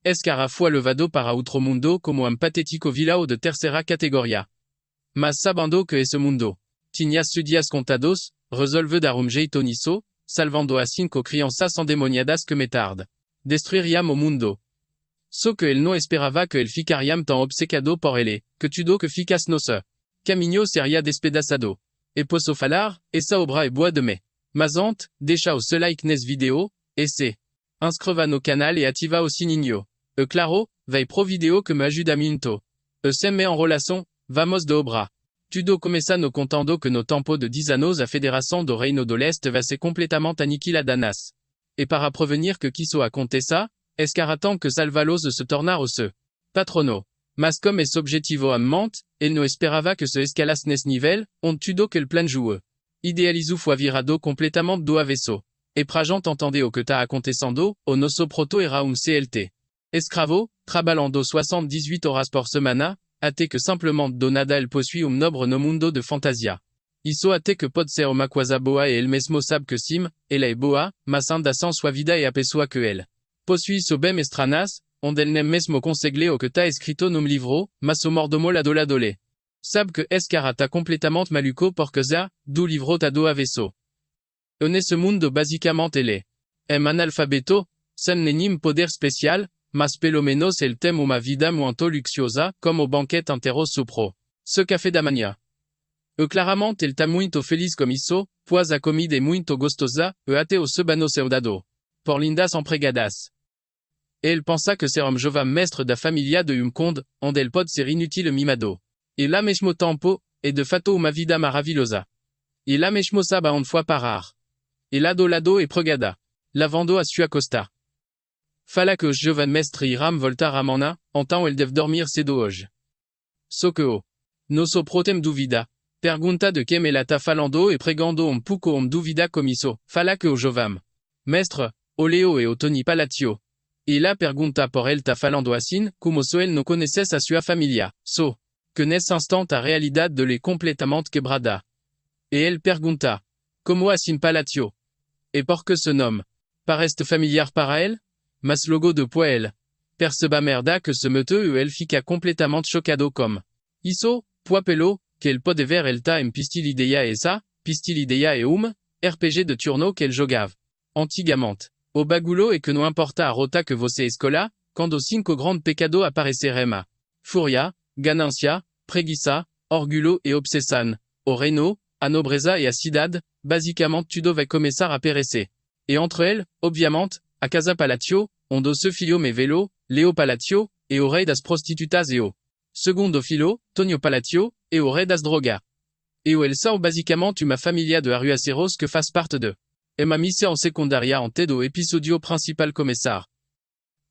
Escara fue levado para outro mundo como un patético vilao de tercera categoria. Mas sabendo que esse mundo tinha sus dias contados, resolve dar jeito nisso, salvando a cinco crianças endemoniadas que metarde. Destruiriam o mundo. So que ele não esperava que ele ficariam tão obcecado por ele, que tudo que ficas no se. Caminho seria despedaçado. E posso falar, essa obra é boa de me. Mas antes, deixa o seu like nesse vídeo, e se inscreva no canal e ativa o sininho. E claro, vai pro vídeo que me ajuda muito. E se me enrolação, vamos de obra. Tudo começa no contando que no tempo de 10 anos a Federação do Reino do Leste vai ser completamente aniquilada nas. E para prevenir que isso aconteça, Escara tem que salvá-los de se tornar o seu patrono. Mas como esse objetivo em mente, ele não esperava que se escalasse nesse nível, onde tudo que ele planejou. Idealizou foi virado completamente do avesso. E pra gente entender o que tá acontecendo, o nosso proto era CLT. Escravo, trabalhando 78 horas por semana, até que simplesmente do nada ele possui nobre no mundo de fantasia. Isso até que pode ser uma coisa boa e ele mesmo sabe que sim, ela é boa, mas ainda sem sua vida e a pessoa que ele possui so bem estranas, onde ele nem mesmo consegue o que tá escrito no livro, mas o mordomo l'adole. Sabe que Escara tá completamente maluco porque já, do livro tá do avesso. E nesse mundo basicamente ele é analfabeto, sem nenhum poder especial, mas pelo menos ele tem uma vida muito luxuosa, como o banquete inteiro sopro. Ce café da manhã. E claramente ele tá muito feliz com isso, pois a comida é muito gostosa, e até o sebano saudado. Por lindas empregadas. E ele pensa que ser jovem mestre da família de conde, onde ele pode ser inutile mimado. E lá mesmo tempo, é de fato uma vida maravilhosa. E lá mesmo sabe onde foi parar. E lado e pregada. Lavando a sua costa. Fala que o jovem mestre iram voltar amanhã, então ele deve dormir cedo hoje. So que o nosso protem duvida. Pergunta de quem ela tá falando e pregando pouco duvida como isso. Fala que o jovem mestre, o Leo e o Tony Palatio. E lá pergunta por ele tá falando assim, como se ele não conhecesse a sua família. So que nesse instant a realidade de ele completamente quebrada. E ele pergunta, como assim Palatio? E por que ce nome? Parece familiar para ele? Mas logo depois ele perceba merda que se meteu e ele fica completamente chocado comme. Isso, pois pelo, que ele pode ver ele tá em Pistilideia e ça, Pistilideia e RPG de turno que ele jogava. Antigamente. O bagulo e que não importa a rota que você escolha, quando os 5 grandes pecados aparecerem. Furia, ganancia, preguiça, orgulho e obsessão. O reino, a nobreza e a cidade, basicamente tudo vai começar a perecer. E entre elles, obviamente, a Casa Palatio, onde o seu filho me velo, Leo Palatio, e o rei das prostitutas e o segundo filho, Tonio Palatio, e o rei das drogas. E o eles são basicamente uma família de arruaceros que faz parte de. E ma missão secundária ante do episódio principal começar.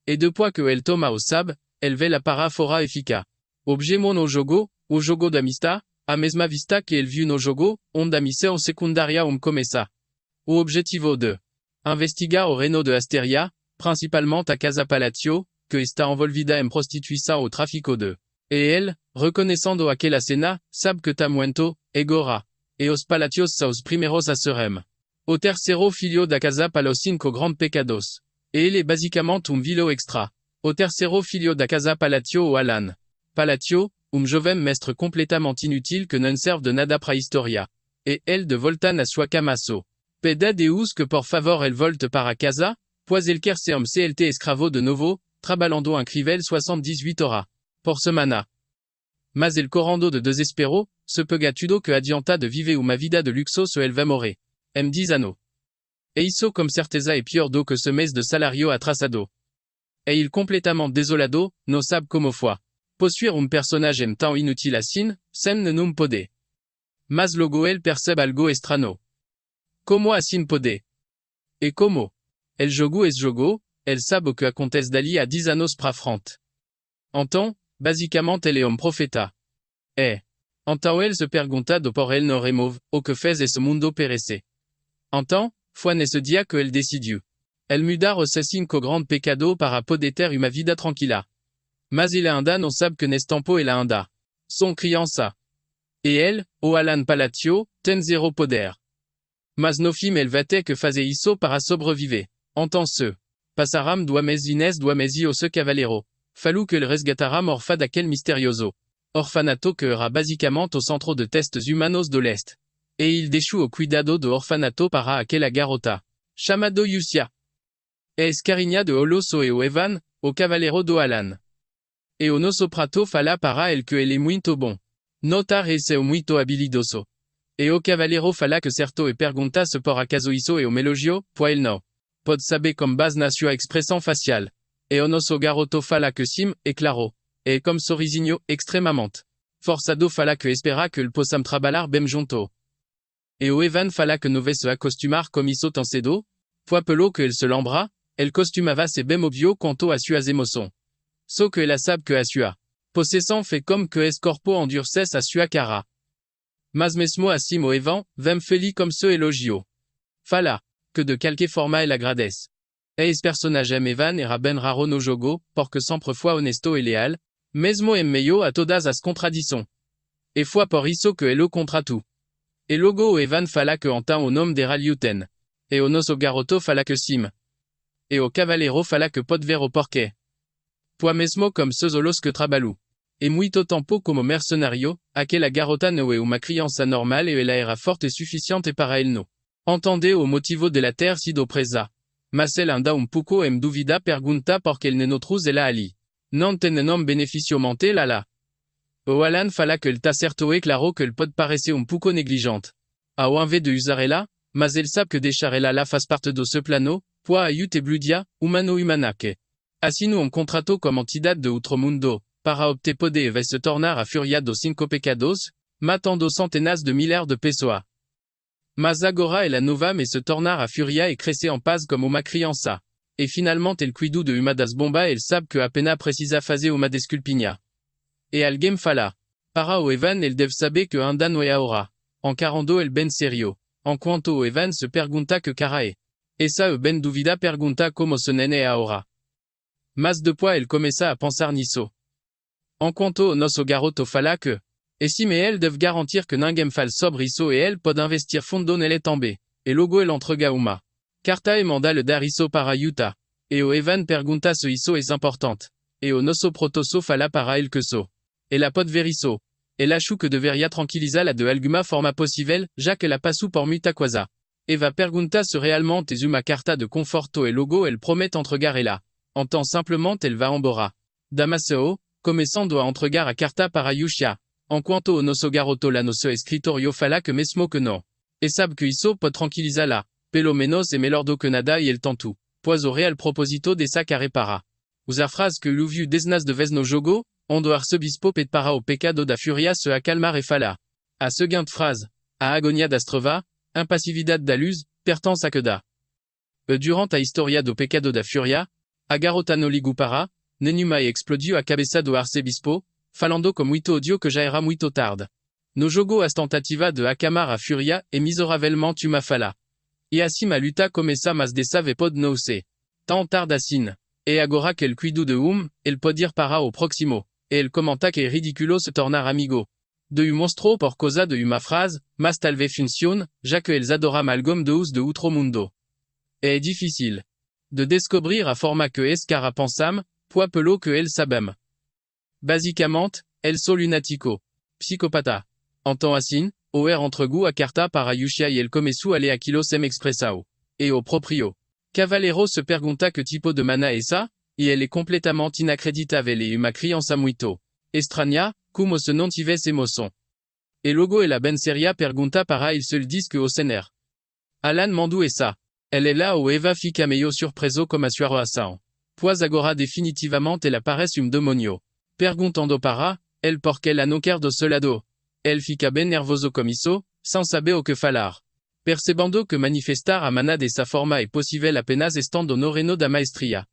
E depois que ele toma o sabe, ele vê la para fora e fica. Objemo no jogo, o jogo da amistad, a mesma vista que ele viu no jogo, onde a missão secundária começa. O objetivo de investigar o reino de Asteria, principalmente a Casa Palatio, que está envolvida en prostituição ou tráfico de. E ele, reconhecendo aquela cena, sabe que tá muito, egora. E os Palatios são os primeiros a serem. O terceiro filho da casa para os 5 grandes pecados. E ele é basicamente vilão extra. O terceiro filho da casa Palatio ou Alan. Palatio, jovem mestre completamente inútil que não serve de nada para a história. E ele de volta na sua cama so. Peda Deus que por favor ele volte para casa, pois ele quer ser CLT escravo de novo, trabalhando incrível 78 horas por semana. Mas ele correndo de desespero, se pega tudo que adianta de viver uma vida de luxo se ele vai morrer. Em 10 anos. E isso com certeza é pior do que ce mês de salario atrasado. E il completamente desolado, não sabe como foi. Possuir personagem tão inútil assim, sem nenhum poder. Mas logo ele percebe algo estranho. Como assim poder? E como? Ele jogou esse jogo, ele sabe o que acontece dali a 10 anos pra frente. Então, basicamente ele é profeta. E então ele se pergunta de por ele não remove o que fez esse mundo perecer. Então, foi nesse dia que ele decidiu. Ele mudar os 5 grandes pecados para poder ter uma vida tranquila. Mas ele ainda não sabe que nesse tempo ele ainda são criança. E ele, o Alan Palatio, tem zero poder. Mas no fim ele vai ter que fazer isso para sobreviver. Então se Pasaram duames ines duamesi o ce cavalero. Fallu que el resgataram orfa d'aquel misterioso. Orfanato que era basicamente au centro de testes humanos de l'Est. Et il déchoue au cuidado de orfanato para aquella garota. Chamado Yusia. Es cariña de Oloso e o Evan, o cavalero do Alan. E o nosso prato fala para el que ele muito bon. Notar esse o muito habilidoso. E o cavalero fala que certo e pergunta se por acaso isso e o melogio, pois el não. Pode saber comme base na sua expressão facial. E o nosso garoto fala que sim, e claro. E comme sorrisinho, extremamente. Forçado fala que espera que el possam trabalhar bem junto. E o Evan fala que no se acostumar comme isso tão cedo. Pois pelo que el se lembra, el costumava se bem obvio quanto a suas emoções. So que ela sabe que a sua possessão fait comme que es corpo endurcesse a sua cara. Mas mesmo assim o Evan, vem feliz comme ce elogio. Fala, que de quelque forma el agradece. Es personagem Evan era ben raro no jogo, porque sempre foi honesto e leal, mesmo em meio a todas as contradições. E foi por isso que ele contra tu. E logo o Evan fala que entend o nome de Raliuten. E o nosso garoto fala que sim. E o cavalero fala que pode ver o porquê. Pois mesmo comme ceux olos que trabalham. E muito tempo como mercenario, aquela garota não é uma criança normal e ela era forte e suficiente para ele não. Entendez o motivo de la ter sido presa. Mas ela anda pouco em dúvida pergunta porque ele não trouxe ela ali. Não tem nenhum benefício manter lá. O Alan fala que ele tá certo e claro que ele pode parecer pouco negligente. Ao invés de usar ela, mas ele sabe que deixar ela lá faz parte do seu plano, pois aiute bludia, humano humanaque. Assino un contrato como entidade de outro mundo, para opter poder se tornar a furia dos cinco pecados, matando centenas de milhares de pessoas. Mas agora ela não vai se tornar a furia e crescer en paz como uma criança. E finalmente ele cuidou de uma das bombas ele sabe que apenas precisa fazer uma desculpinha. E alguém fala. Para o Evan ele deve saber que anda não é a hora. Encarando ele bem sério. Enquanto o Evan se pergunta que cara é. Essa ben dúvida pergunta como se não é a hora. Mas depois ele começa a pensar nisso. Enquanto o nosso garoto fala que. E si mais ele deve garantir que ninguém fale sobre isso e ele pode investir fundo nele também. E logo ele entrega uma carta e manda le dar isso para Utah. E o Evan pergunta se isso é importante. E o nosso protoso fala para ele que so. Ela pode ver isso. Ele acha que deveria tranquilizá-la de alguma forma possível, já que ela passou por muita coisa. Eva pergunta se realmente é uma carta de conforto e logo ele promete entregar ela. Então simplesmente ele vai embora. Damasceno, começando a entregar a carta para Yushia. Enquanto o nosso garoto lá no seu escritório fala que mesmo que não. E sabe que isso pode tranquilizá-la. Pelo menos é melhor do que nada e ele tentou. Pois o real propósito dessa care para. Usar frase que ele viu dezenas de vezes no jogo, onde o arcebispo pede para o pecado da furia se acalmar e fala. A seguinte frase. A agonia das trevas, impassividade da luz, pertence a que dá. E durante a história do pecado da furia, a garota no ligu para, nenhuma explodiu a cabeça do arcebispo, falando com muito odio que já era muito tarde. No jogo as tentativa de acalmar a furia e miseravelmente uma fala. E assim a luta começa mas dessa vez pode não ser. Tão tarde assim. E agora que ele cuidou de ele pode ir para o próximo. E ele comenta que é ridículo se tornar amigo. De monstro por causa de uma frase, mas talvez funcione, já que eles adoram algo de os de outro mundo. E é difícil de descobrir a forma que es cara pensam, pois pelo que eles sabem. Basicamente, eles são lunático. Psicopata. Então assim, o entregu a carta para Yushia e ele começou a ler aquilo sem expressão. E o proprio cavalero se pergunta que tipo de mana é essa, e ele é completamente inacreditável e uma criança muito estranha, como se não tivesse emoção. E logo ela ben seria pergunta para ele se ele diz que o cener. Alan mandou essa. Ele é lá o Eva fica meio surpreso com a sua reação. Pois agora definitivamente ela parece demônio. Perguntando para, ele porque ela não quer do seu lado. Ele fica bem nervoso com isso, sem saber o que falar. Percebendo que manifestar a mana dessa forma é possível apenas estando no reino da maestria.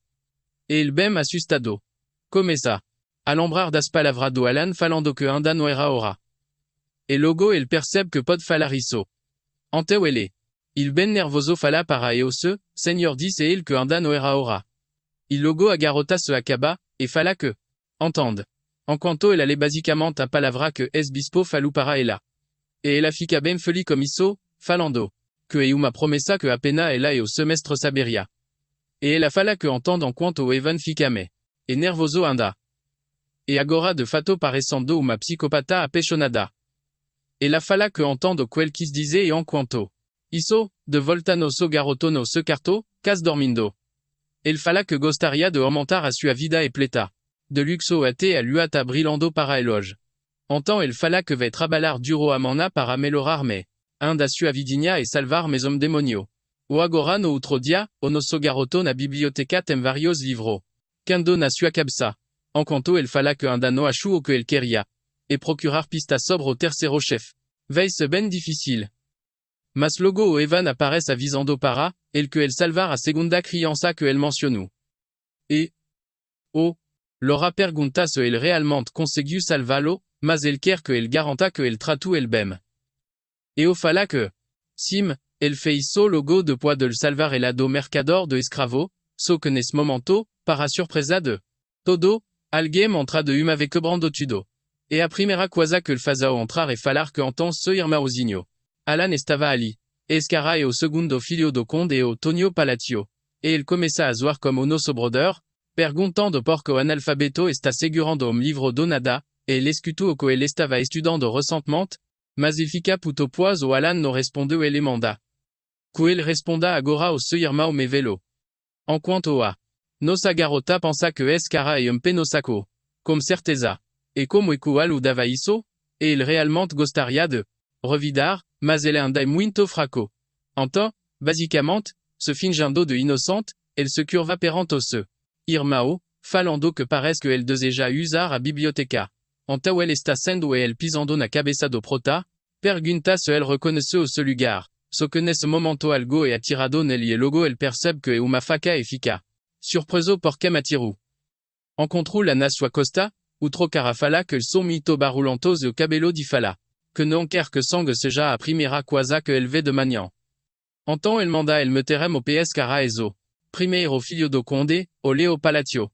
E ele bem assustado. Começa a lembrar das palavras do Alan falando que ainda não era hora. E logo ele percebe que pode falar isso. Então ele. Il bem nervoso fala para Eose, Senhor disse ele que ainda não era hora. E logo a garota se acaba, e fala que. Entende. Enquanto ele lê basicamente a palavra que es bispo falou para ela. E ela fica bem feliz com isso, falando. Que é uma promessa que apenas ela e o semestre saberia. Et elle a fala que entende en quanto Evan ficame. Et nervoso anda. Et agora de fato parecendo uma psicopata apaixonada. Et la fala que entende quel qui se disait et en quanto. Isso, de volta no so garoto no se carto, cas dormindo. El fala que gostaria de aumentar a sua vida e pleta. De luxo ate a luata brilando para eloge. Entend el fala que vai trabalhar duro amana para melhorar me. Da sua vidinha e salvar mes hommes demonio. O agora no outro dia, o nosso garoto na biblioteca tem varios livros. Quando na sua cabeça. En quanto el fala que anda no achu o que el queria. Et procurar pista sobre o terceiro chef. Vai se ben difficile. Mas logo o Evan aparece avisando para, el que el salvar a segunda criança que el mencionou. E, Laura pergunta se el realmente conseguiu salvá-lo, mas el quer que el garanta que el tratou el bem. E o fala que, sim, el fez so logo depois de le salvar el do mercador de escravo, so que nesse momento, para surpresa de todo, alguém entra de uma quebrando tudo. E a primeira coisa que el fazao entrar e falar que entend se irmãozinho. Alan estava ali. Escara e o segundo filho do conde e o Tonio Palatio. E ele começa a zoar como o nosso brother, perguntando por que o analfabeto está segurando livro do nada, e ele escutou o que ele estava estudando recentemente, mas ele fica puto pois o Alan não respondeu ele manda. Que ele responda agora o seu irmão me velo. Enquanto a nossa garota pensa que Escara é peno saco. Com certeza. E como é que o Alu dava isso? E ele realmente gostaria de revidar, mas ele anda muito fraco. Então, basicamente, se fingindo de inocente, ele se curva perante se irmão, falando que parece que ele deseja usar a biblioteca. Então ele está sendo e ele pisando na cabeça do prota, pergunta se ele reconhece o seu lugar. Só que nesse momento algo é atirado nele e logo ele percebe que é uma faca e fica surpreso porque matiru. Encontrou-la na sua costa, outro cara fala que eles são muito barulhentos e o cabelo di fala. Que não quer que sangue seja a primeira coisa que ele vê de manhã. Então ele manda ele meterem o PS cara eso. Primeiro filho do conde, o Leo Palatio.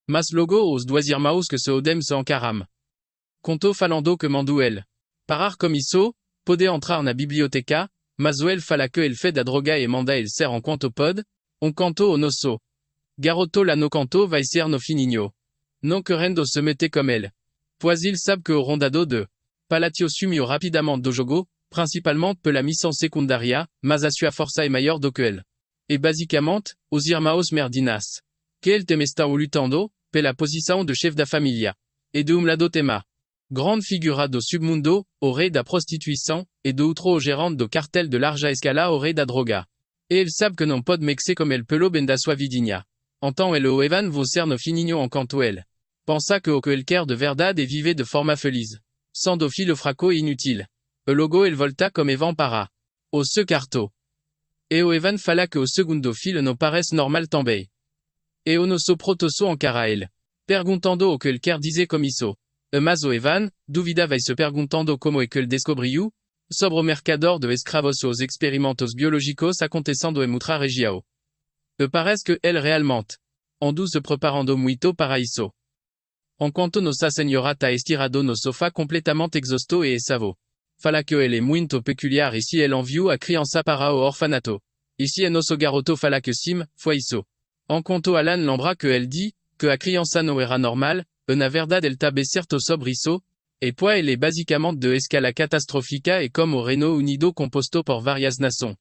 Mas logo os dois irmãos que se odem se encaram. Contou falando que mandou ele. Parar como isso, pode entrar na biblioteca, mas o ele fala que ele fait da droga e manda ele ser en quanto pode, canto o nosso. Garoto lá no canto vai ser no fininho. Não querendo se meter comme ele. Pois il sabe que o rondado de Palatio sumiu rapidamente do jogo, principalmente pela missão secundária, mas a sua força é maior do que ele. E basicamente, os irmãos merdinas. Que ele tem estão lutando, pela posição de chef da família. E de lado tema. Grande figura do submundo, o rei da prostituição, e do outro o gerente do cartel de larga escala o rei da droga. E ele sabe que não pode mexer como ele pelo bem da sua vidinha. Então ele o Evan vou ser no fininho enquanto ele. Pensa que o que ele quer de verdade é viver de forma feliz. Sans do filho fraco e inutile. O logo ele volta como Evan para. O se carto. E o Evan fala que o segundo filho não parece normal também. E o nosso protosso encara ele. Perguntando o que ele quer dizer como isso. Mas o Evan, duvida vai se perguntando como é que ele descobriu, sobre o mercador de escravos os experimentos biológicos acontecendo em outra região. E parece que ele realmente andou se preparando muito para isso. Enquanto nossa senhora está estirado no sofá completamente exausto e savo. Fala que ele é muito peculiar e se ele enviou a criança para o orfanato. E se nosso garoto fala que sim, foi isso. Enquanto Alan lembra que ele dit que a criança não era normal, e na verdade ele tabe certo sobre isso, e pois ele é basicamente de escala catastrófica e como o Reino Unido composto por várias nações.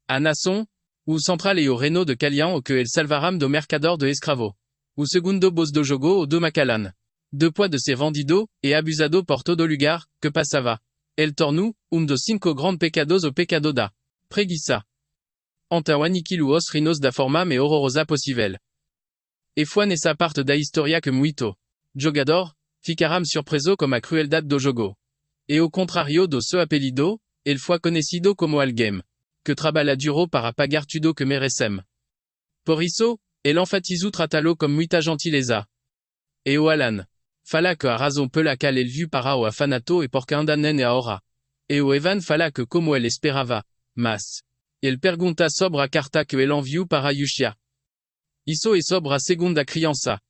A nação, o central é o Reino de Calian o que ele salvaram do mercador de escravo. O segundo boss do jogo o do Macallan. Depois de ser vendido e abusado por todo lugar, que passava. El tornou, dos 5 grandes pecados o pecado da preguiça. Então aniquilou os rinos da forma mais horrorosa possível. E foi nessa parte da história que muito jogador ficaram surpreso com a crueldade do jogo. E ao contrário do seu apelido, ele foi conhecido como alguém que trabalha duro para pagar tudo que merecem. Por isso, ele enfatizou tratá-lo como muita gentileza. E o Alan fala que a razão pela qual ele viu para o orfanato é porque ainda nem é a hora. E o Evan fala que como ele esperava, mas ele pergunta sobre a carta que ele enviou para Yushia. Isso é sobre a segunda criança.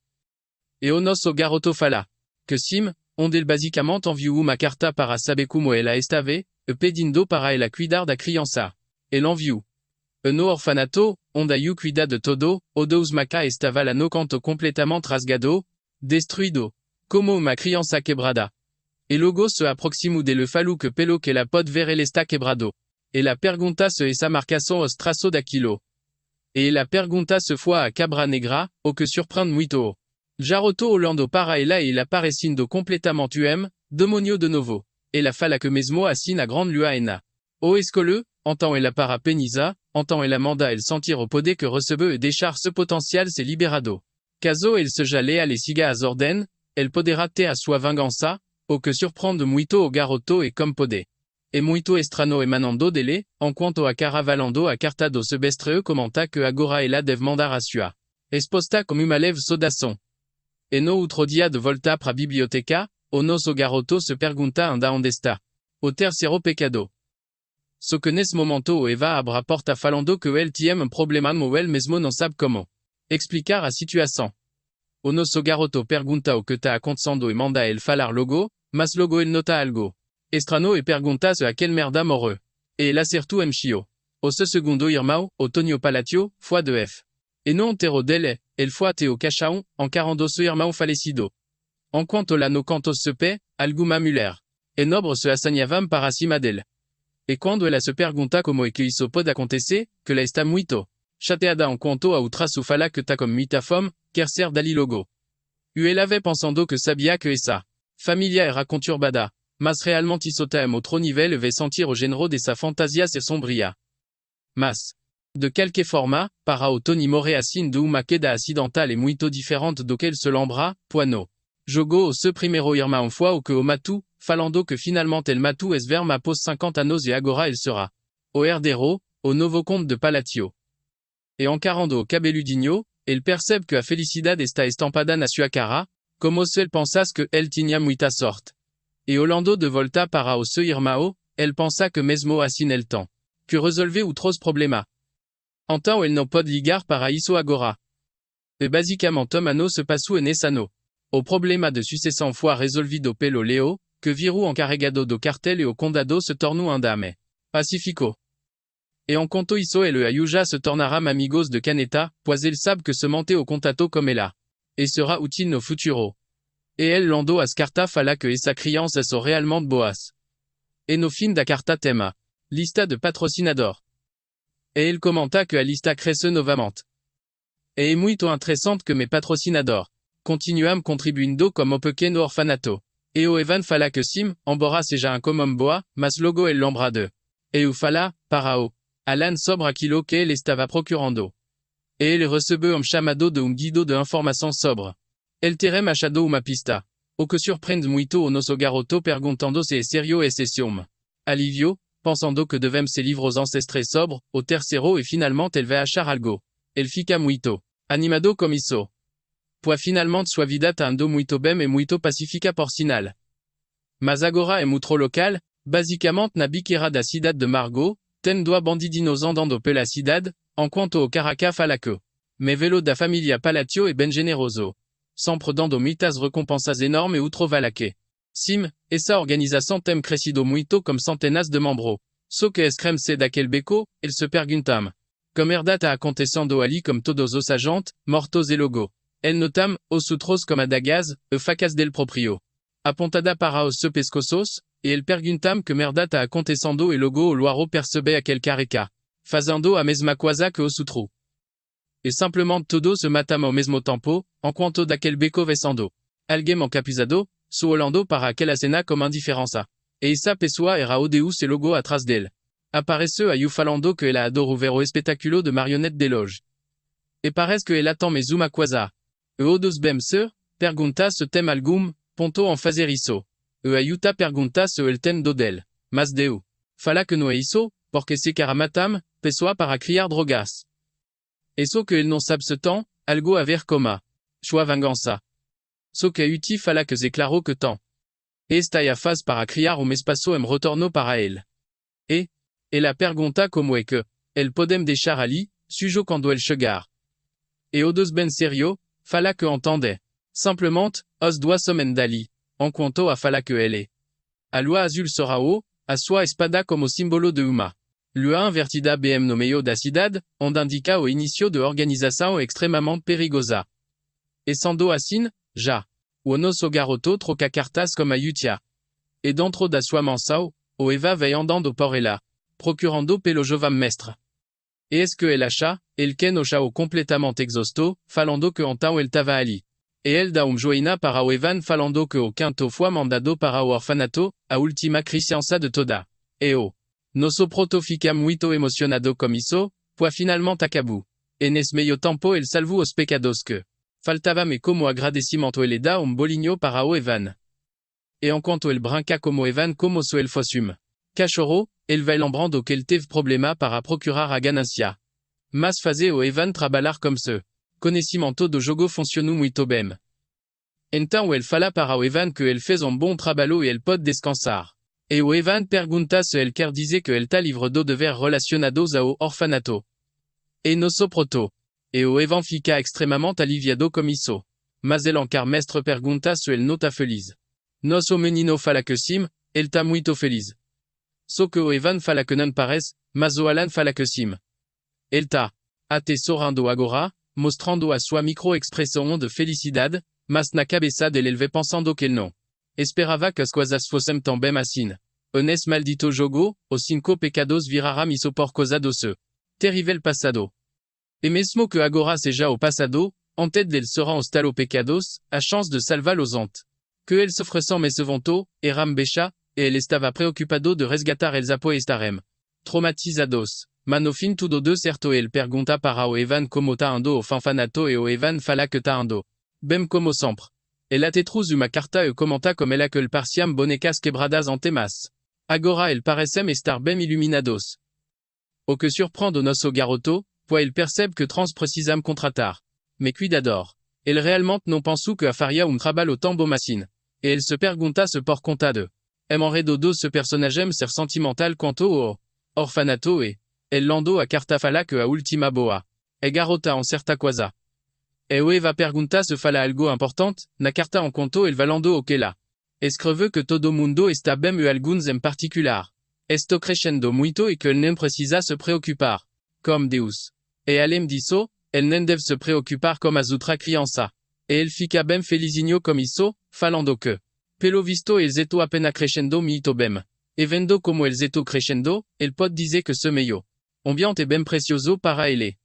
E o nosso garoto fala que sim, onde ele basicamente enviou uma carta para saber como ela estava, e pedindo para ela cuidar da criança. Ele enviou No orfanato, ondayu cuidado todo, odo usmaca estava la no canto completamente rasgado, destruido. Como uma criança quebrada. Et logo se aproximu de le falou que pelo que la pod ver el está quebrado. Et la pergunta se esa marcação os traço daquilo. Et la pergunta se foi a cabra negra, o que surprend muito. Jaroto Orlando para ela e la parecindo completamente demonio de novo. Et la fala que mesmo assim a grande lua ena. O escole, entend ela para penisa, entend ela manda el sentir o poder que recebeu e deixar ce potentiel se liberado. Caso el se jalea le siga as orden, el poderá ter a sua vingança, o que surprende muito o garoto e comme poder. E muito estrano emanando dele, enquanto a caravalando a cartado se bestreu comenta que agora ela deve mandar a sua. Exposta como uma leve saudação. E no outro dia de volta pra biblioteca, o nosso garoto se pergunta anda onde está. O terceiro pecado. So que nesse momento o Eva abre a porta falando que el tiem um problema mo el mesmo não sabe como explicar a situação. O nosso garoto pergunta o que tá acontecendo e manda el falar logo, mas logo el nota algo. Estrano e pergunta se a quel merda morreu. E el acertou mchio. O se segundo irmão, o Tonio Palatio, foi de F. E non terro dele, el foi teo cachaon, encarando seu irmão falecido. Enquanto lá no canto se pé, alguma mulher. E nobre se assanhavam para cima dele. E quando ela se pergunta como é que isso pode acontecer, que ela está muito chateada enquanto a outra se fala que tá como muita fome, quer ser dali logo. E ela avait pensando que sabia que essa família era conturbada, mas realmente isso tá em outro nível e vai sentir o gênero dessa fantasia se sombria. Mas, de qualquer forma, para o Tony morre assim de uma queda acidental e muito diferente do que ele se lembra, pois jogou o seu primeiro irmão foi o que o matou, falando que finalement el matou es verme após 50 anos e agora ele será o herdeiro, o novo conde de Palatio. E encarando o cabeludinho, ele percebe que a felicidade está estampada na sua cara, como se ele pensasse que ele tinha muita sorte. E Orlando de volta para o seu irmão, ele pensa que mesmo assim ele tem que resolver outros problemas. Então ele não pode ligar para isso agora. E basicamente ano se passou nesse ano. O problema de sucessão foi resolvido pelo Leo, que virou encarregado do cartel e o condado se tornou andame pacífico. E enquanto isso ele ajuda se tornará amigos de Caneta, pois ele sabe que se manter o contato como ela. E sera útil no futuro. E ele lendo as cartas fala que essa criança são realmente boas. E no fim da carta tema lista de patrocinador. E ele comenta que a lista cresce novamente. E é muito interessante que mes patrocinador continuam contribuindo como pequeno orfanato. E o Evan fala que sim, embora seja como boa, mas logo ele lembra de. E o fala, para o Alan sobre aquilo que ele estava procurando. E ele recebeu chamado de guido de informação sobre. Ele terá achado uma pista. O que surpreende muito o nosso garoto perguntando se é sério esse ciúme. Alivio, pensando que devemos ser livros ancestres sobre, o terceiro e finalmente ele vai achar algo. Ele fica muito animado como isso. Pois finalmente sua vida tá andando muito bem e muito pacífica por sinal. Mas agora é muito local, basicamente na biqueira da cidade de Margot, tem dois bandidinos andando pela cidade, enquanto o caraca fala que me velo da família Palatio é bem generoso. Sempre dando muitas recompensas enormes e outro vale que. Sim, essa organização tem crescido muito com centenas de membros. Só que escreme-se daquele beco, ele se perguntam. Como herda tá acontecendo ali como todos os agentes, mortos e logo. El notam, os outros como adagas, e facas del proprio. Apontada para os seus pescoços, e ele perguntam que merda tá acontecendo e logo o luaro percebe aquele careca. Fazendo a mesma coisa que os outros. E simplesmente todos se matam ao mesmo tempo, enquanto daquele beco vesando. Alguém encapuzado, su olhando para aquela cena como indiferença. E essa pessoa era o Deus e logo atrás dele. Apareceu aí falando que ela adora ver o espetáculo de marionete de loge. E parece que ela tem mais uma coisa. E o dos bemser, pergunta se tem algum ponto em fazer isso. E a Yuta pergunta se ele tem do dele. Mas deu. Fala que não é isso, porque se cara matam, pessoa para criar drogas. E só que ele não sabe se tem, algo a ver como. Sua vingança. Só que a Yuti fala que c'est claro que tem. E está a faz para criar espaço em retorno para ele. E ela pergunta como é que ele podem deixar ali, sujo quando ele chegar. E o dos bem sério, fala que entende. Simplesmente, os dois somem dali, enquanto a fala que ele. A lua azul será o, a sua espada como símbolo de uma L'ua invertida bm no meio da cidade, onde indica o inicio de organização extremamente perigosa. Essendo assim, já. O nosso garoto troca cartas como a Yutia. E dentro da sua mansão, o Eva vai andando por ela, procurando pelo jovem mestre. E est-ce que ele acha, ele quer o chao completamente exausto, falando que então ele estava ali. E ele dá joinha para o Evan falando que o quinto foi mandado para o orfanato, a última criança de toda. E o nosso proto fica muito emocionado com isso, pois finalmente acabou. E nesse meio tempo ele salvou os pecados que faltava me como agradecimento ele dá bolinho para o Evan. E enquanto ele branca como Evan como se ele fosse cachorro, ele vai lembrando que ele teve problema para procurar a ganância. Mas fazer o Evan trabalhar como se conhecimento do jogo funcionou muito bem. Então ele fala para o Evan que ele fez bom trabalho e ele pode descansar. E o Evan pergunta se ele quer dizer que ele está livre do dever relacionados ao orfanato. E nosso proto. E o Evan fica extremamente aliviado com isso. Mas ele encar mestre pergunta se ele não está feliz. Nosso menino fala que sim, ele está muito feliz. Só que o Evan fala que não parece, mas o Alan fala que sim. Ele está até sorrindo agora, mostrando a sua micro-expressão de felicidade, mas na cabeça dele ele vai pensando que ele não esperava que as coisas fossem tão bem assim. O nesse maldito jogo, os 5 pecados viraram isso por causa do seu terrível passado. E mesmo que agora seja o passado, en tête dele serão os talo pecados, a chance de salvar-los ante. Que ele sofre sem me se vantou, e rambecha, e ele estava preocupado de resgatar eles após estarem traumatizados. Mas no fim tudo deu certo e ele pergunta para o Evan como tá ando o fanfanato e o Evan fala que tá ando bem como sempre. Ele até trouxe uma carta e comenta como ela que ele pareciam bonecas quebradas ante mas. Agora ele parecem estar bem iluminados. O que surpreende o nosso garoto, pois ele percebe que trans precisam contratar. Mais cuidador. Ele realmente não pensou que faria trabalho tão bom assim. E ele se pergunta se por conta de enredo do ce personagem ser sentimental quanto ao orfanato e ele lendo a carta fala que a última boa. E garota certa coisa. E o Eva pergunta se fala algo importante, na carta conto ele valendo o que lá. Escreve que todo mundo está bem e alguns em particular. Esto crescendo muito e que ele não precisa se preocupar. Como Deus. E além disso, ele não deve se preocupar como as outras crianças. E ele fica bem felizinho como isso, falando que pelo visto eles estão apenas crescendo muito bem. E vendo como eles estão crescendo, ele pode dizer que ce meio ambiente é bem precioso para ele.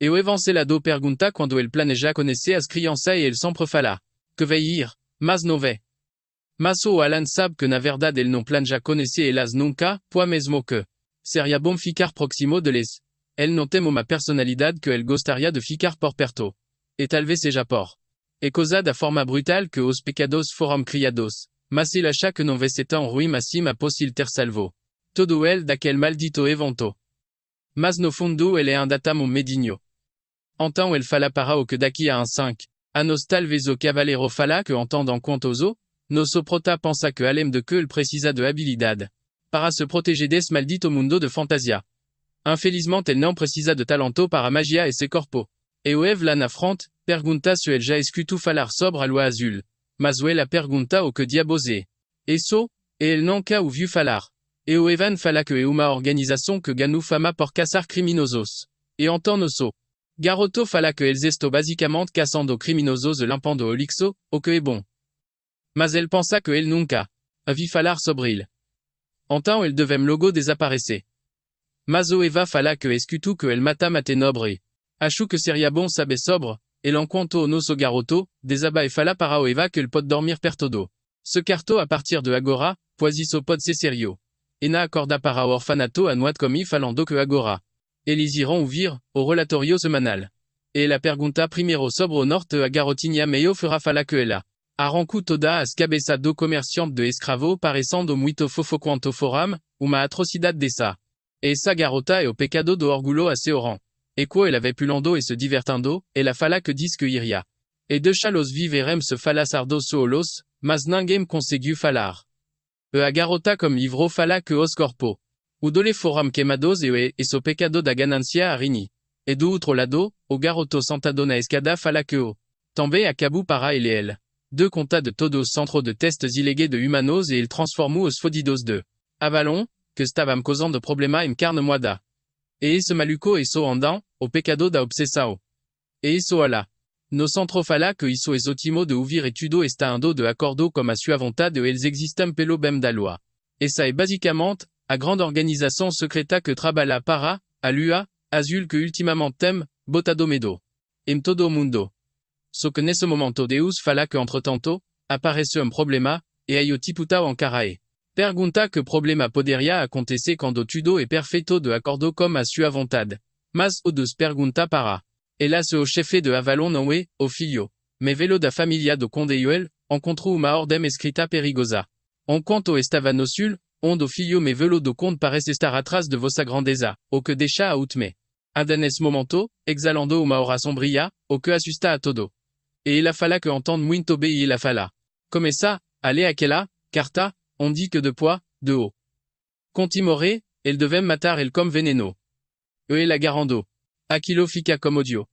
E o evancelado pergunta quando ele planeja conhecer as crianças e ele sempre fala que vai ir, mas não vai. Mas o Alan sabe que na verdade ele não planeja conhecer elas nunca, pois mesmo que seria bom ficar próximo deles. Ele não tem uma personalidade que ele gostaria de ficar por perto. E talvez seja por e causa da forma brutal que os pecados foram criados. Mas ele acha que não vai ser tão ruim assim após ele ter salvo todo ele daquele maldito evento. Mas no fundo ele é datamo medinho. Então ele fala para o que daqui a 5 anos talvez o cavaleiro fala que entendant contoso, nosso prota pensa que além de que ele precisa de habilidade para se proteger desse maldito mundo de fantasia. Infelizmente ele não precisa de talento para magia e se corpo. E o Eve lá na frente, pergunta se ele já escutou falar sobre a lua azul. Mas o ela pergunta o que diabos é. Isso, e ele nunca ouviu falar. E o Evan fala que é uma organização que ganhou fama por caçar criminosos. E então nosso garoto fala que eles estão basicamente caçando criminosos e limpando o lixo, o que é bom. Mas ele pensa que ele nunca ouviu falar sobre ele. Então ele devem logo desaparecer. Mas o Eva fala que escutou que ele mata nobre. Acho que seria bom saber sobre, ele enquanto o nosso garoto, desaba e fala para o Eva que ele pode dormir perto do ce quarto a partir de agora, pois isso pode ser sério. E na acorda para o orfanato a noite como falando que agora. Eles irão ouvir o relatório semanal. E ela pergunta primeiro sobre o norte a garotinha meio fera fala que ela arrancou toda as cabeças do comerciante de escravo parecendo muito fofo quanto foram, uma atrocidade dessa. E essa garota é o pecado do orgulho a seu rang. E quoi elle avait pulando e se divertando, ela fala que diz que iria. E deixa los viverem se fala sardosos, mas ninguém conseguiu falar. E a garota como livro fala que os corpo. O dole foram queimados e so pecado da ganancia a rini. E do outro lado, o garoto sentado na escada fala que o também acabou para ele e elle. Deux conta de todos os centros de testes ilegais de humanos e il transformou os fodidos de Avalon, que stavam causando problema em carne moada. E isso maluco isso andam, o pecado da obsessao. E isso ala. No centro fala que isso es otimo de ouvir et tudo está ando de acordo comme a sua vontade e eles existam pelo bem da loi. Et ça est basicamente, a grande organisation secreta que trabalha para, a lua, azul que ultimamente tem, botado medo. Em todo mundo. So que nesse momento Deus fala que entretanto, aparece problema, e aí o tiputao encarae. Pergunta que problema poderia acontecer quando tudo é perfeito de acordo com a sua vontade. Mas o dos pergunta para. Elas o chefe de Avalon não é, o filho. Me velo da família do Conde Joel, encontrou uma ordem escrita perigosa. Enquanto estava no sul, onde o filho me velo do conde parece estar atrás de vossa grandeza, o que deixa a utme. Ada nesse momento, exalando uma hora sombria, o que assusta a todo. E ela fala que entende muito bem e ela fala. Comme ça, allez aquela, carta, on dit que de poids, de haut. Contimore, elle devait matar el comme veneno. La garando. Aquilo fica comme audio.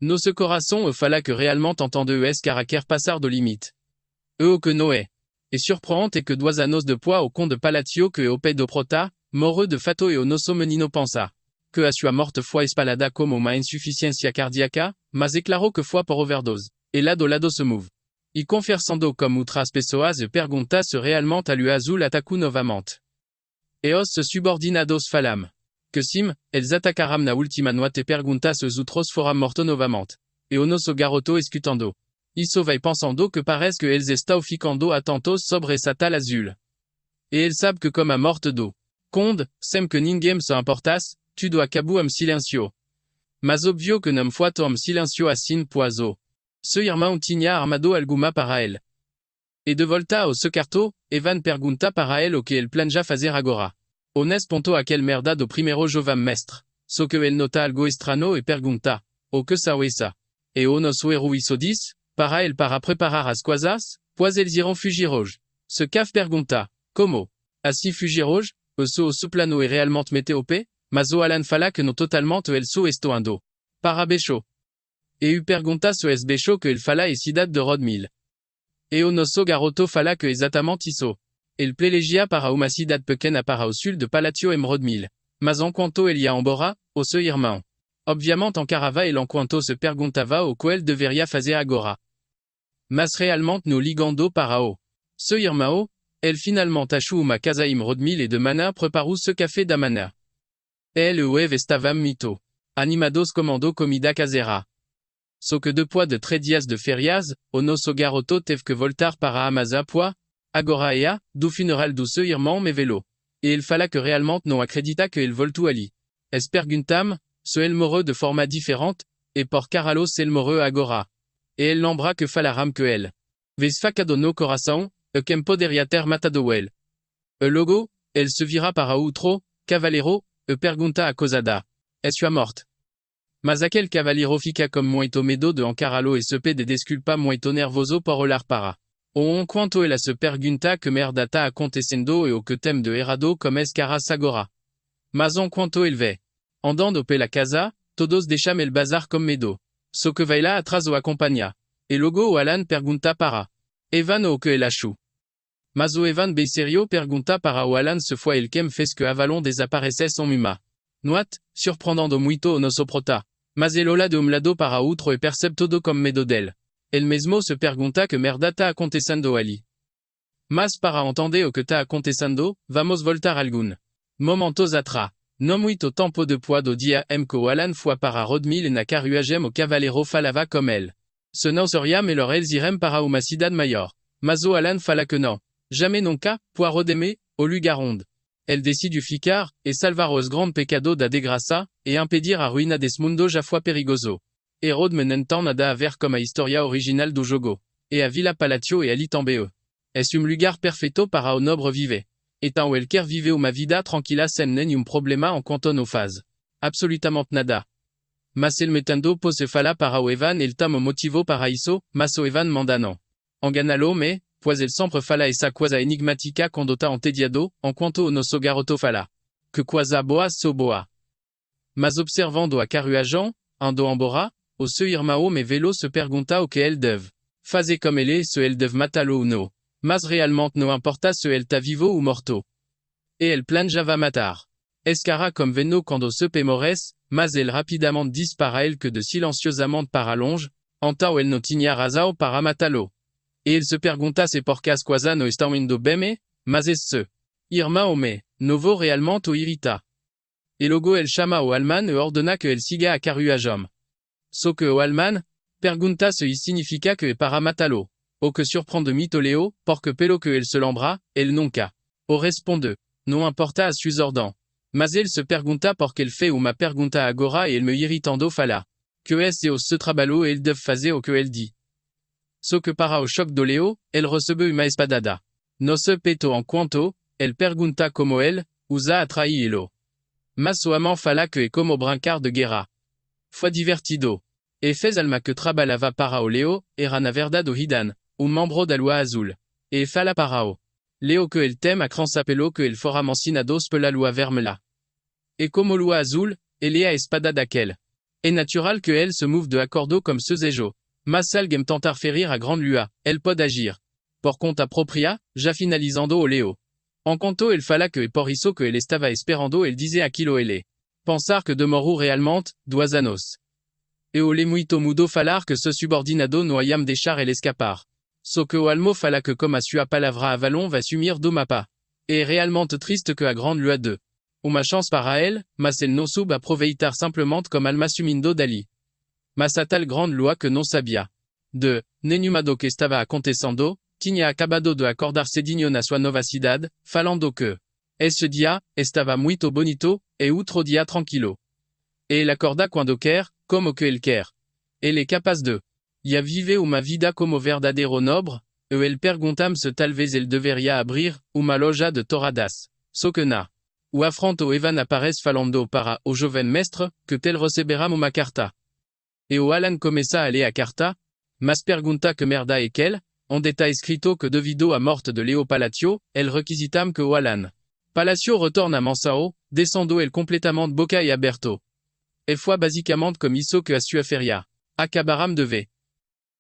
No ce coração fala que réellement entende caractère passar de limite. Que Noé. Et surprenante et que dois anos de poids au con de Palatio que au pé do prota, moreux de fato et au nosso menino pensa. Que a sua morte foi espalhada como uma insuficiência cardíaca, mas é claro que foi por overdose. Et là do lado se move. E conversando comme outras pessoas e pergunta se realmente a lua azul atacou novamente. E os subordinados falam. Que sim, eles atacaram na última noite e pergunta se os outros foram mortos novamente. E o nosso garoto escutando. Isso vai pensando que parece que eles estão ficando atentos sobre essa tal azul. E ele sabe que como a morte do conde, sem que ninguém se importasse, tudo acabou em silêncio. Mas óbvio que não foi tão silêncio assim poiso. Seu irmão tinha armado alguma para ele. E de volta ao seu quarto, Evan pergunta para ele o que ele planeja fazer agora. Ones ponto aquele merda do primeiro jovem mestre. Só que ele nota algo estranho e pergunta, o que são essa? E o nosso herói isso diz, para ele para preparar as coisas, pois eles irão fugir hoje. Ce cave pergunta, como? Assim fugir hoje? O seu plano é realmente meteopé? Mas o Alan fala que não totalmente ele só estou ando. Para becho. E o pergunta se es becho que ele fala é cidade de Rodmil. E o nosso garoto fala que exatamente isso. Ele privilegia para uma cidade pequena para o sul de Palatio em Rodmil. Mas enquanto ele ia embora, o seu irmão. Obviamente encarava ele enquanto se perguntava o que ele deveria fazer agora. Mas realmente no ligando para o seu irmão, ele finalmente achou uma casa em Rodmil e de manhã preparou seu café da manhã. Ele e o Eve estavam mito. Animados comando comida caseira. Só que depois de 3 dias de férias, o nosso garoto teve que voltar para Amazá pois, agora ea, do funeral do seu irmão me velo. E ele fala que realmente não acredita que ele voltou ali. Es perguntam, se ele morreu de forma diferente, e por caralho se ele morreu agora. E ele lembra que falaram que ele. Vez facado no coração, e quem poderia ter matado ele. E logo, ele se vira para outro, cavaleiro, e pergunta a cosada. É sua morte. Mas aquele cavaleiro fica como muito medo de encará-lo e se pede desculpa muito nervoso por olhar para. Ou enquanto ele se pergunta que merda está acontecendo e o que tem de errado como es caras agora. Mas enquanto ele vê. Andando pela casa, todos deixam el bazar com medo. Só que vai lá atrás o acompanha. E logo o Alan pergunta para. Evan o que ele achou. Mas o Evan bem serio pergunta para o Alan se foi ele quem fez que Avalon desaparecesse en uma. Noite, surpreendendo muito o nosso prota. Mas ele olha de lado para outro e percebe todo como medo dele. Ele mesmo se pergunta que merda está acontecendo ali. Mas para entender o que está acontecendo, vamos voltar algum. Momentos atrás. Não muito tempo depois do dia em que o Alan foi para Rodmil e na carruagem o cavaleiro falava com ele. Se não seria melhor eles irem para uma cidade maior. Mas o Alan fala que não. Jamais nunca, pour Rodeme, o lugar onde. Ele decide ficar, e salvar os grandes pecados da desgraça, e impedir a ruína desse mundo já foi perigoso. E Rodme não tem nada a ver com a história original do jogo. E a Vila Palatio e ali também. É lugar perfeito para o nobre viver. Então ele quer viver uma vida tranquila sem nenhum problema enquanto não faz. Absolutamente nada. Mas ele metendo por se falar para o Evan ele tem motivo para isso, mas o Evan manda não. Engana-lo me, pois ele sempre fala essa coisa enigmática quando está entediado, enquanto o nosso garoto fala. Que coisa boa sou boa. Mas observando a carruagem, ando embora, o seu irmão me velo se pergunta o que ele deve fazer como ele se ele deve matá-lo ou não. Mas realmente não importa se ele está vivo ou morto. Et el plan Java matar. Escara comme veno quando se pemores, mas el rapidamente dispara el que de silenciosamente para longe, anta o el no tinha razão para matalo. E il se pergunta se porcas quasa no estão indo bem, mas es se. Irma ome, novo realmente o irrita. E logo el chama o alman e ordena que el siga a carruajom. So que o alman, pergunta se y significa que para matalo. O que surprend de mitoleo, porque pelo que el se lembra, el nunca. O responde, non importa a sus ordens. Mas el se pergunta porque el fait uma pergunta agora e el me irritando fala. Que es e os se trabalho el deve fazer o que el dit. So que para o choc do leo, el recebe uma espadada. No se peto en quanto, el pergunta como el, usa a traílo. Mas o amant fala que é como brincar de guerra. Foi divertido. E fez alma que trabalhava para o leo, era na verdade o hidan, um membro da lua azul. E fala para o leo que el tem a cransapelo que el fora mancinados pela lua vermelha. E como lua azul, ele é a espada daquele. É natural que elle se move de acordo comme ce zejo. Mas alguém tentar ferir a grande lua, elle pode agir. Por conta propria, já finalizando o leo. En quanto el fala que por isso que ele estava esperando el dizer aquilo ele. Pensar que demorou realmente, duas anos. E o le muito mudo falar que se subordinado no iam deixar el escapar. So que o almo fala que comme a sua palavra Avalon va sumir do mapa. E é realmente triste que a grande lua de. Uma chance para elle, mas el no sub aproveitar simplement comme alma sumindo dali. Mas a tal grande lua que non sabia. De, nenhumado que estava acontecendo, tinha acabado de acordar cedinho na sua nova cidade, falando que esse dia estava muito bonito, e outro dia tranquilo. E ele acorda quando quer, como que ele quer. Ele é capaz de. Ya vive uma vida como verdadeiro nobre, e ele pergunta-me se talvez ele deveria abrir uma loja de touradas. So que na. O afronto Evan aparece falando para o jovem mestre, que tel receberá uma carta. E o Alan começa a ler a carta, mas pergunta que merda é quel, onde está escrito que devido à morte de Leo Palacio, el requisitam que o Alan. Palacio retorna a Mansao, descendo el completamente boca e aberto. E foi basicamente comme isso que a sua feria. Acabaram de ver.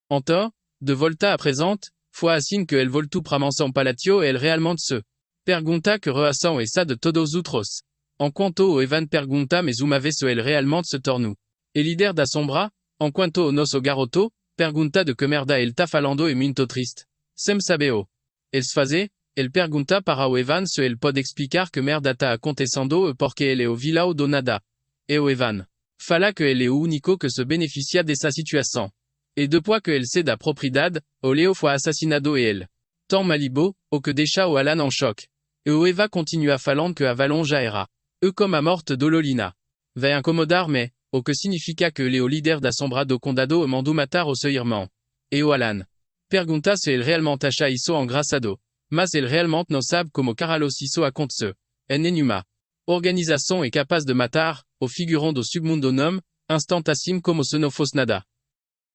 Então, de volta a presente, foi assim que el voltou para Mansão Palacio e el realmente se. Pergunta que reação é essa de todos outros. Enquanto o Evan pergunta mas uma vez se el realmente se tornou. E líder da sombra, enquanto o nosso garoto, pergunta de que merda ele tá falando e muito triste. Sem sabeo. El se fazer, ele pergunta para o Evan se ele pode explicar que merda tá acontecendo e porque ele é o vilão do nada. E o Evan fala que ele é o único que se beneficia dessa situação. E depois que ele se da propriedade, o Leo foi assassinado e ele. Tant Malibo, o que deixa o Alan en choc. E o Eva continua falando que Avalon já era. E como a morte do Lolina. Vai incomodar mais, o que significa que ele é o líder da sombra do condado e mandou matar o seu irmão. E o Alan pergunta se ele realmente acha isso engraçado. Mas ele realmente não sabe como Carlos isso aconteceu. É nenhuma organização é capaz de matar o figurão do submundo nome, instantassimo como se não fosse nada.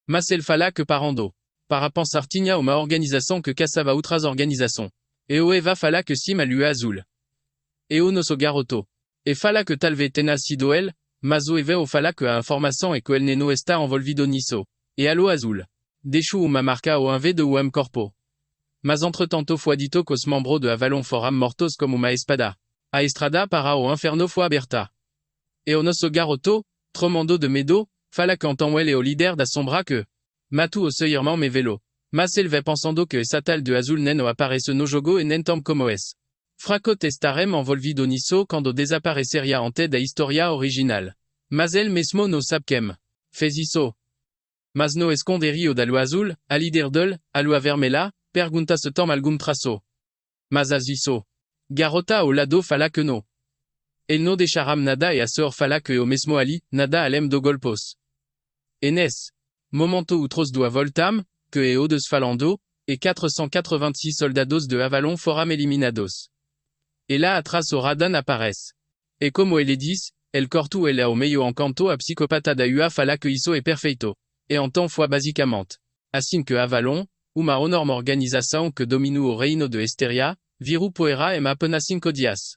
Mas ele fala que parando. Para pensar tinha uma organização que caçava outras organizações. E o Eva fala que sim a lua azul. E o nosso garoto. E fala que talvez tenha sido ele, mas o Eva o fala que a informação é que ele não está envolvido nisso. E a lua azul. Deixou uma marca ou envés de um corpo. Mas entretanto foi dito que os membros de Avalon foram mortos como uma espada. A estrada para o inferno foi aberta. E o nosso garoto, tremendo de medo, fala que então ele é o líder da sombra que matou o seu irmão me velo. Mas ele vai pensando que essa tal de azul nem aparece no jogo e nem tão como es. Fracot estarem envolvido nisso quando desapareceria ante da história original. Mas ele mesmo não sabe quem fez isso. Mas no esconderio da lua azul, a líder dele, a lua vermelha, pergunta se tem algum traço. Mas as isso. Garota ao lado fala que não. Ele não deixaram nada e a sœur fala que o mesmo ali, nada além do golpos. E nesse momento outros do voltam, que é o falando, e 486 soldados de Avalon foram eliminados. E lá atrás o Radan aparece. E como ele diz, el cortu ele ao meio encanto a psicopata da ua fala que isso é perfeito. E então foi basicamente assim que Avalon, uma enorme organização que dominou o reino de Esteria, viru poera e apenas 5 dias.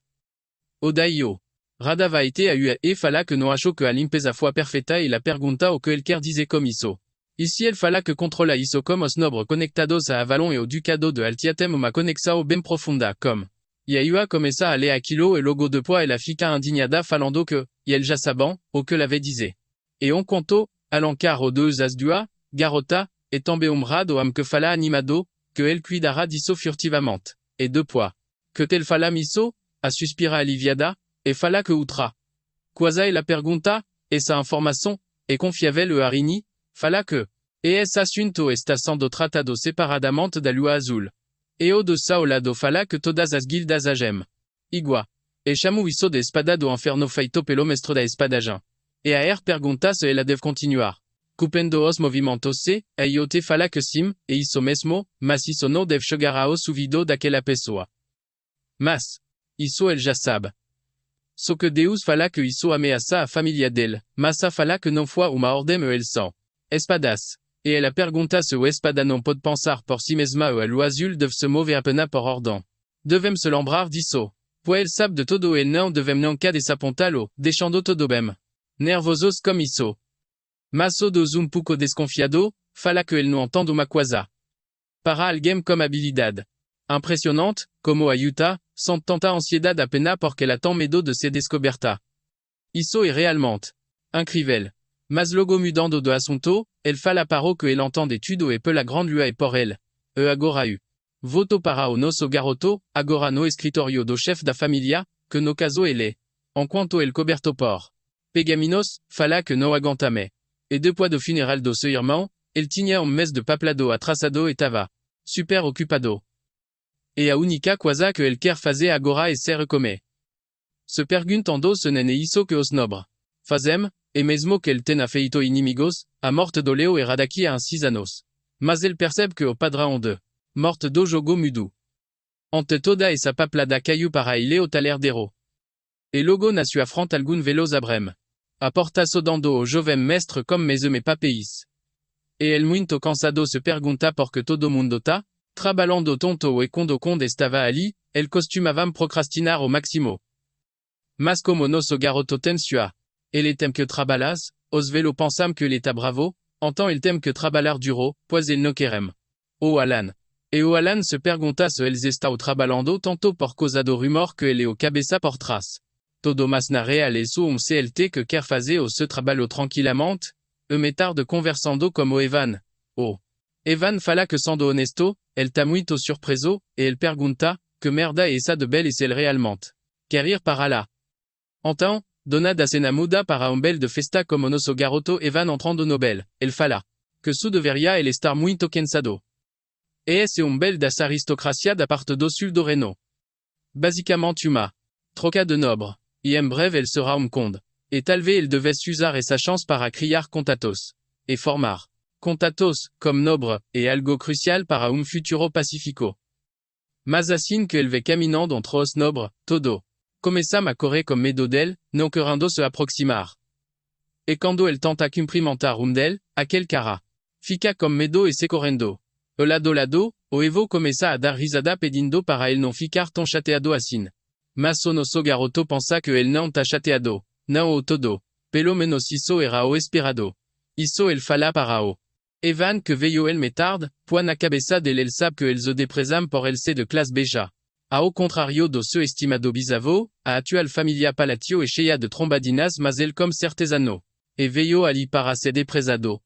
O daio. Rada vai ter a ua e fala que não achou que a limpeza foi perfeita e la pergunta o que ele quer dizer com isso. Ici elle fala que controla isso como os nobres conectados a Avalon e o ducado de Altiatem uma conexão bem profunda como Yaua começa a ler aquilo e logo depois ela fica indignada falando que, e elle já saban, o que l'avait disait. Et on contou, alancar aux deux as dua, garota, et tombe umbrado am que fala animado, que elle cuidara disso furtivamente. Et deux pois. Que tel fala miso, a suspira aliviada, et fala que outra. Quasa e la pergunta, et sa informação, et confiavel e harini, fala que. E esse assunto está sendo tratado separadamente da lua azul. E o de sao lado fala que todas as guildas agem. Igua. E chamu isso de espada do inferno feito pelo mestre da espadagem. E a pergunta se ela deve continuar. Cupendo os movimentos se, e iote fala que sim, e isso mesmo, mas isso não deve chegar aos ouvidos daquela pessoa. Mas, isso ele já sabe. Só que Deus fala que isso ameaça a família dele, mas a fala que não foi uma ordem e eles são espadas. E ela pergunta se o espada não pode pensar por si mesma ou a lua azul deve se mover apenas por ordem. Devem se lembrar disso. Pois ele sabe de todo e não devem nunca desapontá-lo, deixando todo bem. Nervosos como isso. Mas o dos pouco desconfiado, fala que ele não entende uma coisa. Para alguém com habilidade impressionante, como a Utah, sente tanta ansiedade apenas porque ela tem medo de se descoberta. Isso é realmente incrível. Mas logo mudando de assunto, ele fala para o que ele entende tudo e pela grande lua e por ele. E agora voto para o nosso garoto, agora no escritório do chefe da família, que no caso ele. Enquanto ele coberto por Pegaminos, fala que não aguenta mais. E depois do funeral do seu irmão, ele tinha mês de paplado atrasado e estava super ocupado. E a única coisa que ele quer fazer agora é se recomer. Se perguntando se não é isso que os nobre fazem, e mesmo que ele tenha feito inimigos, a morte do Leo era daqui a 6 anos. Mas ele percebe que o padrão de morte do jogo mudou. Ante toda essa paplada caiu para ele o talerdeiro. E logo na sua frente algum veloz abrem. A porta sodando o jovem mestre como me papéis. E ele muito cansado se pergunta por que todo mundo tá trabalhando tonto e quando estava ali, ele costumava procrastinar ao máximo. Mas como nosso garoto tem sua ele tem que trabalhar, os velo pensam que ele está bravo, então ele tem que trabalhar duro, pois ele não querem. O Alan. E o Alan se pergunta se eles estão trabalhando tanto por causa do rumor que ele o cabeça por trás. Todo mas na real é só CLT que quer fazer o seu trabalho tranquilamente, e mais tarde conversando como Evan. Oh. Evan fala que sendo honesto, ele está muito surpreso, e ele pergunta, que merda é essa de bel e se ele realmente quer ir para lá. Então, dona da cena muda para bel de festa como nosso garoto Evan entrando no bel, ele fala, que su deveria ele estar muito cansado. E esse bel das aristocracia da parte do sul do Reino. Basicamente uma troca de nobre. E em breve ele sera conde. Et talvez ele devesse usar essa chance para criar contatos. Et formar contatos, comme nobre, et algo crucial para futuro pacífico. Mas assim que ele vê caminando entre os nobre, todo. Começa a correr com medo dele, não querendo se aproximar. E quando ele tenta cumprimentar dele, aquele cara fica com medo e se correndo. E lado, o Evo começa a dar risada pedindo para ele não ficar tão chateado assim. Mas o nosso garoto pensa que ele não está chateado, não o todo. Pelo menos isso era o esperado. Isso ele fala para o Evan que veio ele mais tarde, pois na cabeça dele ele sabe que eles o desprezam por ele ser de classe beja. Ao contrário do seu estimado bisavô, a atual família Palatio é cheia de trombadinas mas ele como certezano. E veio ali para ser desprezado.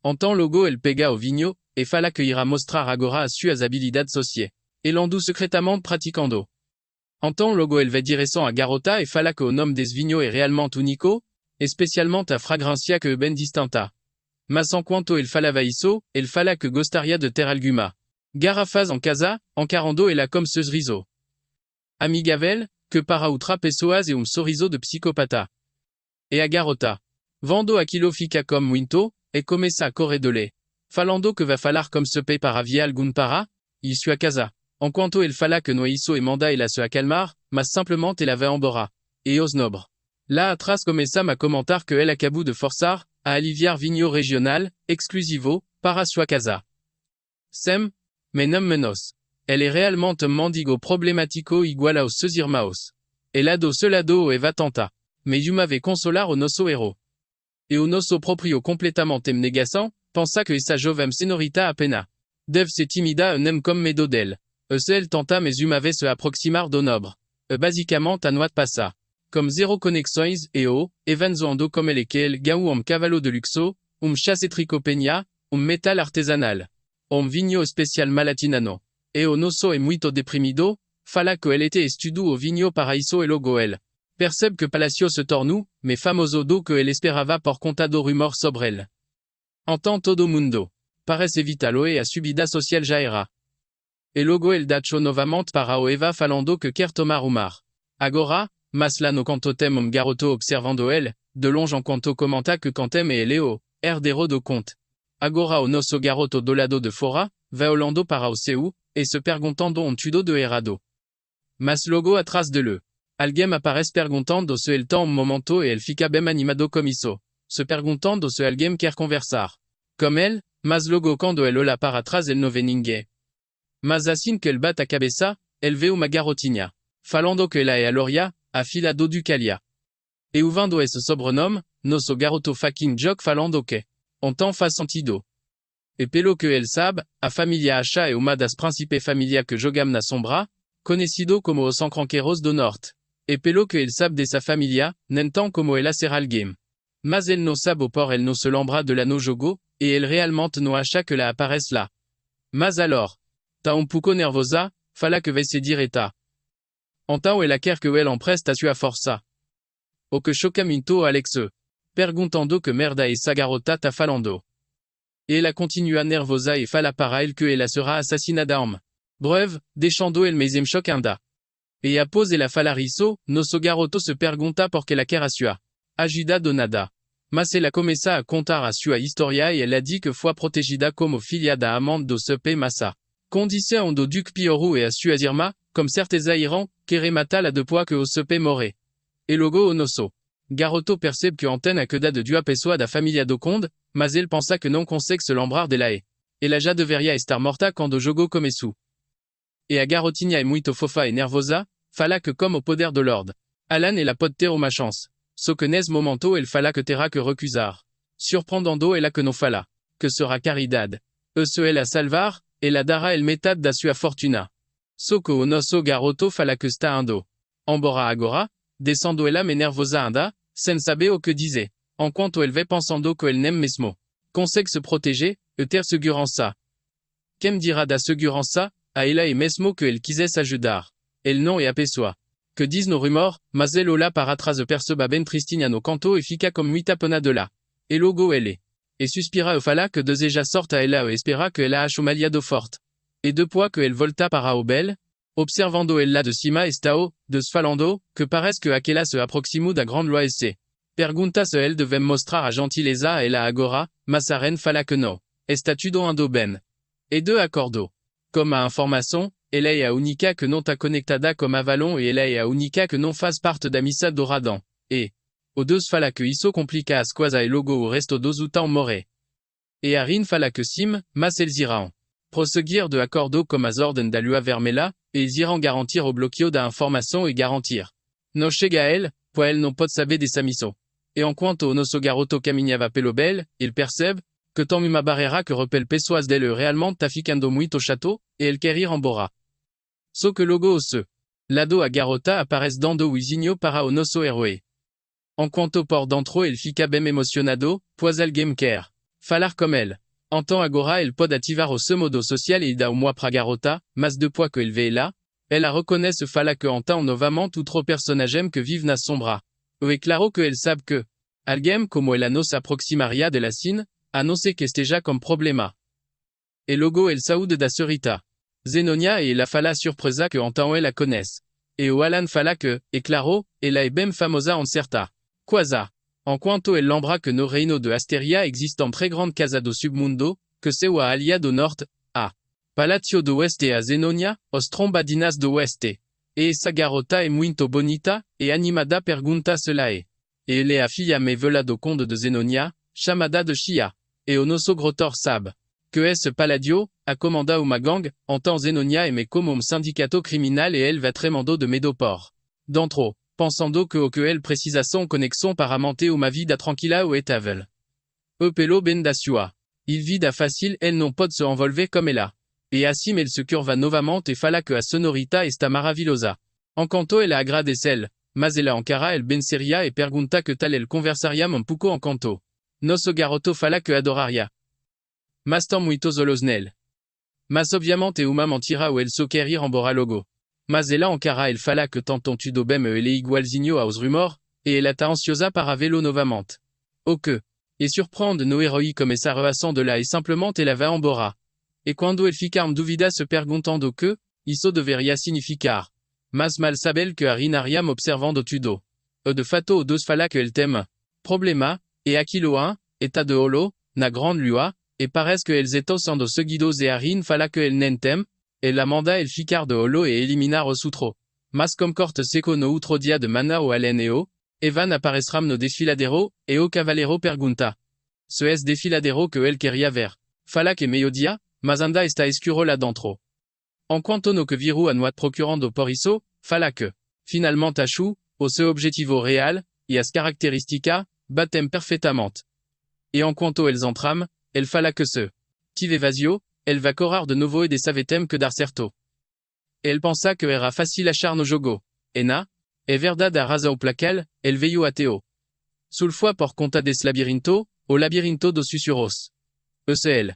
Então logo ele pega o vinho, e fala que irá mostrar agora as suas habilidades sociais. Ele andou secretamente praticando. Então logo ele vai direção a garota e fala que o nome des vinhos é realmente único, especialmente a fragrância que é bem distinta. Mas enquanto ele falava isso, ele fala que gostaria de ter alguma garrafas em casa, encarando ela como sorriso amigável, que para outra pessoas é sorriso de psicopata. E a garota, vendo aquilo fica como muito, e começa a correr de lhe, falando que vai falar como se pay para via algum para, e sua casa. Enquanto ele fala que não é isso e manda ela se acalmar, mas simplesmente ela vai embora. E os nobre. Lá atrás começa a comentar que ele acabou de forçar, a aliviar vinho regional, exclusivo, para sua casa. Sem, mais não menos. Elle é realmente mendigo problemático igual aos seus irmãos. E lado se lado e va tentar. Mais uma vez consolar o nosso héros. E o nosso próprio completamente em negação, pensa que essa jovem senhorita apenas deve ser tímida e nem comme medo dele. El tenta mais umave se approximar do nobre. Basicamente a noite passa. Comme zéro conexões evenzo ando comme el gaou cavalo de luxo, chasse tricopenia, metal artesanal. Vinho special malatinano. O nosso e muito deprimido, fala que el était estudo o vinho paraíso e logo el. Percebe que Palacio se tornou, mais famoso do que el esperava por conta do rumor sobre el. Entend todo mundo. Parece vitaloe a subida social jaera. E logo el dacho novamente para o Eva falando que quer tomar mar. Agora, mas lá no canto tem garoto observando el, de longe en quanto comenta que cantem e eleo, herdero do conte. Agora o nosso garoto do lado de fora, va olando para o seu, e se perguntando tudo de errado. Mas logo atrás de le. Alguém aparece perguntando se el tem momento e el fica bem animado como isso. Se perguntando se alguém quer conversar. Comme el, mas logo quando el olha para trás el não vê ninguém. Mas assim que el bate a cabeça, el vê uma garotinha. Falando que ela é a Loria, a filha do Ducalia. E uvando esse sobrenome, nosso garoto fucking joke falando que. Tem faz sentido. E pelo que el sabe, a família acha é uma das principais famílias que jogam na sombra, conhecido como os Sancranqueiros do Norte. E pelo que el sabe dessa família, nem tão como ela será alguém. Mas el não sabe o por el não se lembra de la no jogo, e el realmente não acha que la aparece lá. Mas alors, tá pouco nervosa, fala que vai se dire eta. Então ela quer que el empreste a sua força. O que choca muito Alex. Perguntando que merda essa garota tá falando. E ela continua nervosa e fala para el que ela será assassinada breve, deixando el mesmo choque ainda. E após ela falar isso, nosso garoto se pergunta por que ela quer a sua ajuda do nada. Mas ela começa a contar a sua história e ela diz que foi protegida como filha da amante do seu massa. Condição do Duque Pioru e a sua irmã, como certeza irão, querer matá-la depois que o seu morre. E logo o nosso garoto percebe que antena a queda de duas pessoas da família do Conde, mas ele pensa que não consegue se lembrar dela e. Ela já deveria estar morta quando o jogo começou. E a garotinha é muito fofa e nervosa, fala que como o poder do Lord Alan ela pode ter uma chance. Só que nesse momento ele fala que terá que recusar. Surpreendendo ela que não fala. Que será caridade. E se ela salvar, ela dará el metade da sua fortuna. Só que o nosso garoto fala que está ando. Embora agora, descendo ela me nervosa ainda, sem saber o que dizer. Enquanto ele vai pensando que ele nem mesmo consegue se proteger, e ter segurança. Quem dirá da segurança, a ela e mesmo que ele quisesse ajudar. Ele não é a pessoa. Que diz no rumor, mas ele olha para trás e perceba bem tristinha no canto e fica como muito pena de lá. E logo ele. E suspira e fala que deseja sorte a ela e espera que ela ache uma aliado forte. E depois que ele volta para o bel, observando ela de cima estao, desfalando, que parece que aquela se aproximou da grande loi se. Pergunta se ele deve mostrar a gentileza a ela agora, mas a reine fala que não. Está tudo ando bem. E de acordo. Como a informação, ela é a única que não está conectada como Avalon e ela é a única que não faz parte da missa do Radan. E. O Deus fala que isso complica as coisas e logo o resto dos utão morre. E a Rin fala que sim, mas eles irão prosseguir de acordo com as ordens da Lua Vermelha, e eles irão garantir o bloqueio da informação e garantir. Não chega a ele, pois ele não pode saber dessa missão. E enquanto o nosso garoto caminhava pelo bel, ele percebe que tem uma barreira que repele pessoas dele realmente tá ficando muito chato, e ele quer ir embora. Só que logo o se. Lado a garota aparece dando o vizinho para o nosso herói. Enquanto por dentro ele fica bem emocionado, pois alguém quer falar com ele. Então agora ele pode ativar o seu modo social e dá uma para a garota, mas depois que ele vê lá, ela reconhece e fala que então novamente outro personagem que vive na sombra. E é claro que ele sabe que alguém como ela não se aproximaria de la Cine, a não ser que esteja com problema. E logo ele saúde da senhorita Zenonia e ela fala surpresa que então ela conhece. E o Alan fala que, é claro, ela é bem famosa en certa coisa. Enquanto ele lembra que no reino de Asteria existe uma très grande casa do submundo, que seu a alia do norte, a Palacio do Oeste a Zenonia, os trombadinas do Oeste. E essa garota é muito bonita, e animada pergunta se ela é. E ele é a filha me vela do conde de Zenonia, chamada de Chia. E o nosso grotor sabe que esse Palladio a comanda uma gang, então Zenonia é como um sindicato criminal e ele va tremendo de medo por dentro, pensando que ele precisa são conexão para manter uma vida tranquila ou estável. E pelo bem da sua. Il vida fácil ele não pode se envolver como ela. e assim ele se curva novamente e fala que a sonorita está maravilhosa. Enquanto ela agradece ele, mas ela encara el ben seria e pergunta que tal el conversariam un pouco enquanto. Nosso garoto fala que adoraria. Mas tão muito solos nele. Mas obviamente uma mentira ou ele só quer ir embora logo. Mas ela encara el fala que tanto tudo bem ele é igualzinho aos rumors, e ela está ansiosa para vê-lo novamente. O que? E surprendre no herói começa reação de lá e simplesmente ela vai embora. E quando ele fica em dúvida se perguntando que, isso deveria significar. Mas mal sabe ele que arinariam observando tudo. E de fato o dos fala que ele teme. Problema, e aquilo está de holo, na grande lua, e parece que eles estão sendo seguidos e Arin fala que ele nem tem, e la manda el ficar de holo e eliminar os outro. Mas como corte seco no outro dia de mana o aleneo, Evan aparecerá no desfiladero, e o cavalero pergunta. Se es desfiladero que ele queria ver. Fala que meio-dia, mas anda está escuro lá dentro. Enquanto no que viru a noite procurando por isso, fala que, finalmente achou, o seu objetivo real, e as características, batem perfeitamente. E enquanto eles entram, ele fala que se tive vazio, ele va correr de novo e de savetem que dar certo. Ele pensa que era fácil achar no jogo. E na, é verdade a razão plaquel, ele veio ateo. Sulfoi por conta desse labirinto, o labirinto dos sussurros. ECL.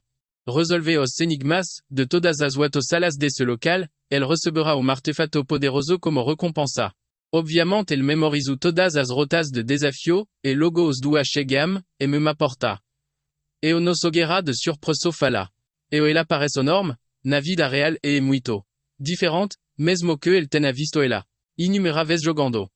Resolve os enigmas, de todas as outras salas desse local, ele receberá um artefato poderoso como recompensa. Obviamente ele memorizou todas as rotas de desafio, e logo os duas chegam, e me m'apporta. E o nosso guerra de surpreso fala. E ele aparece enorme, na vida real e é muito diferente, mesmo que ele tenha visto ela inumeráveis jogando.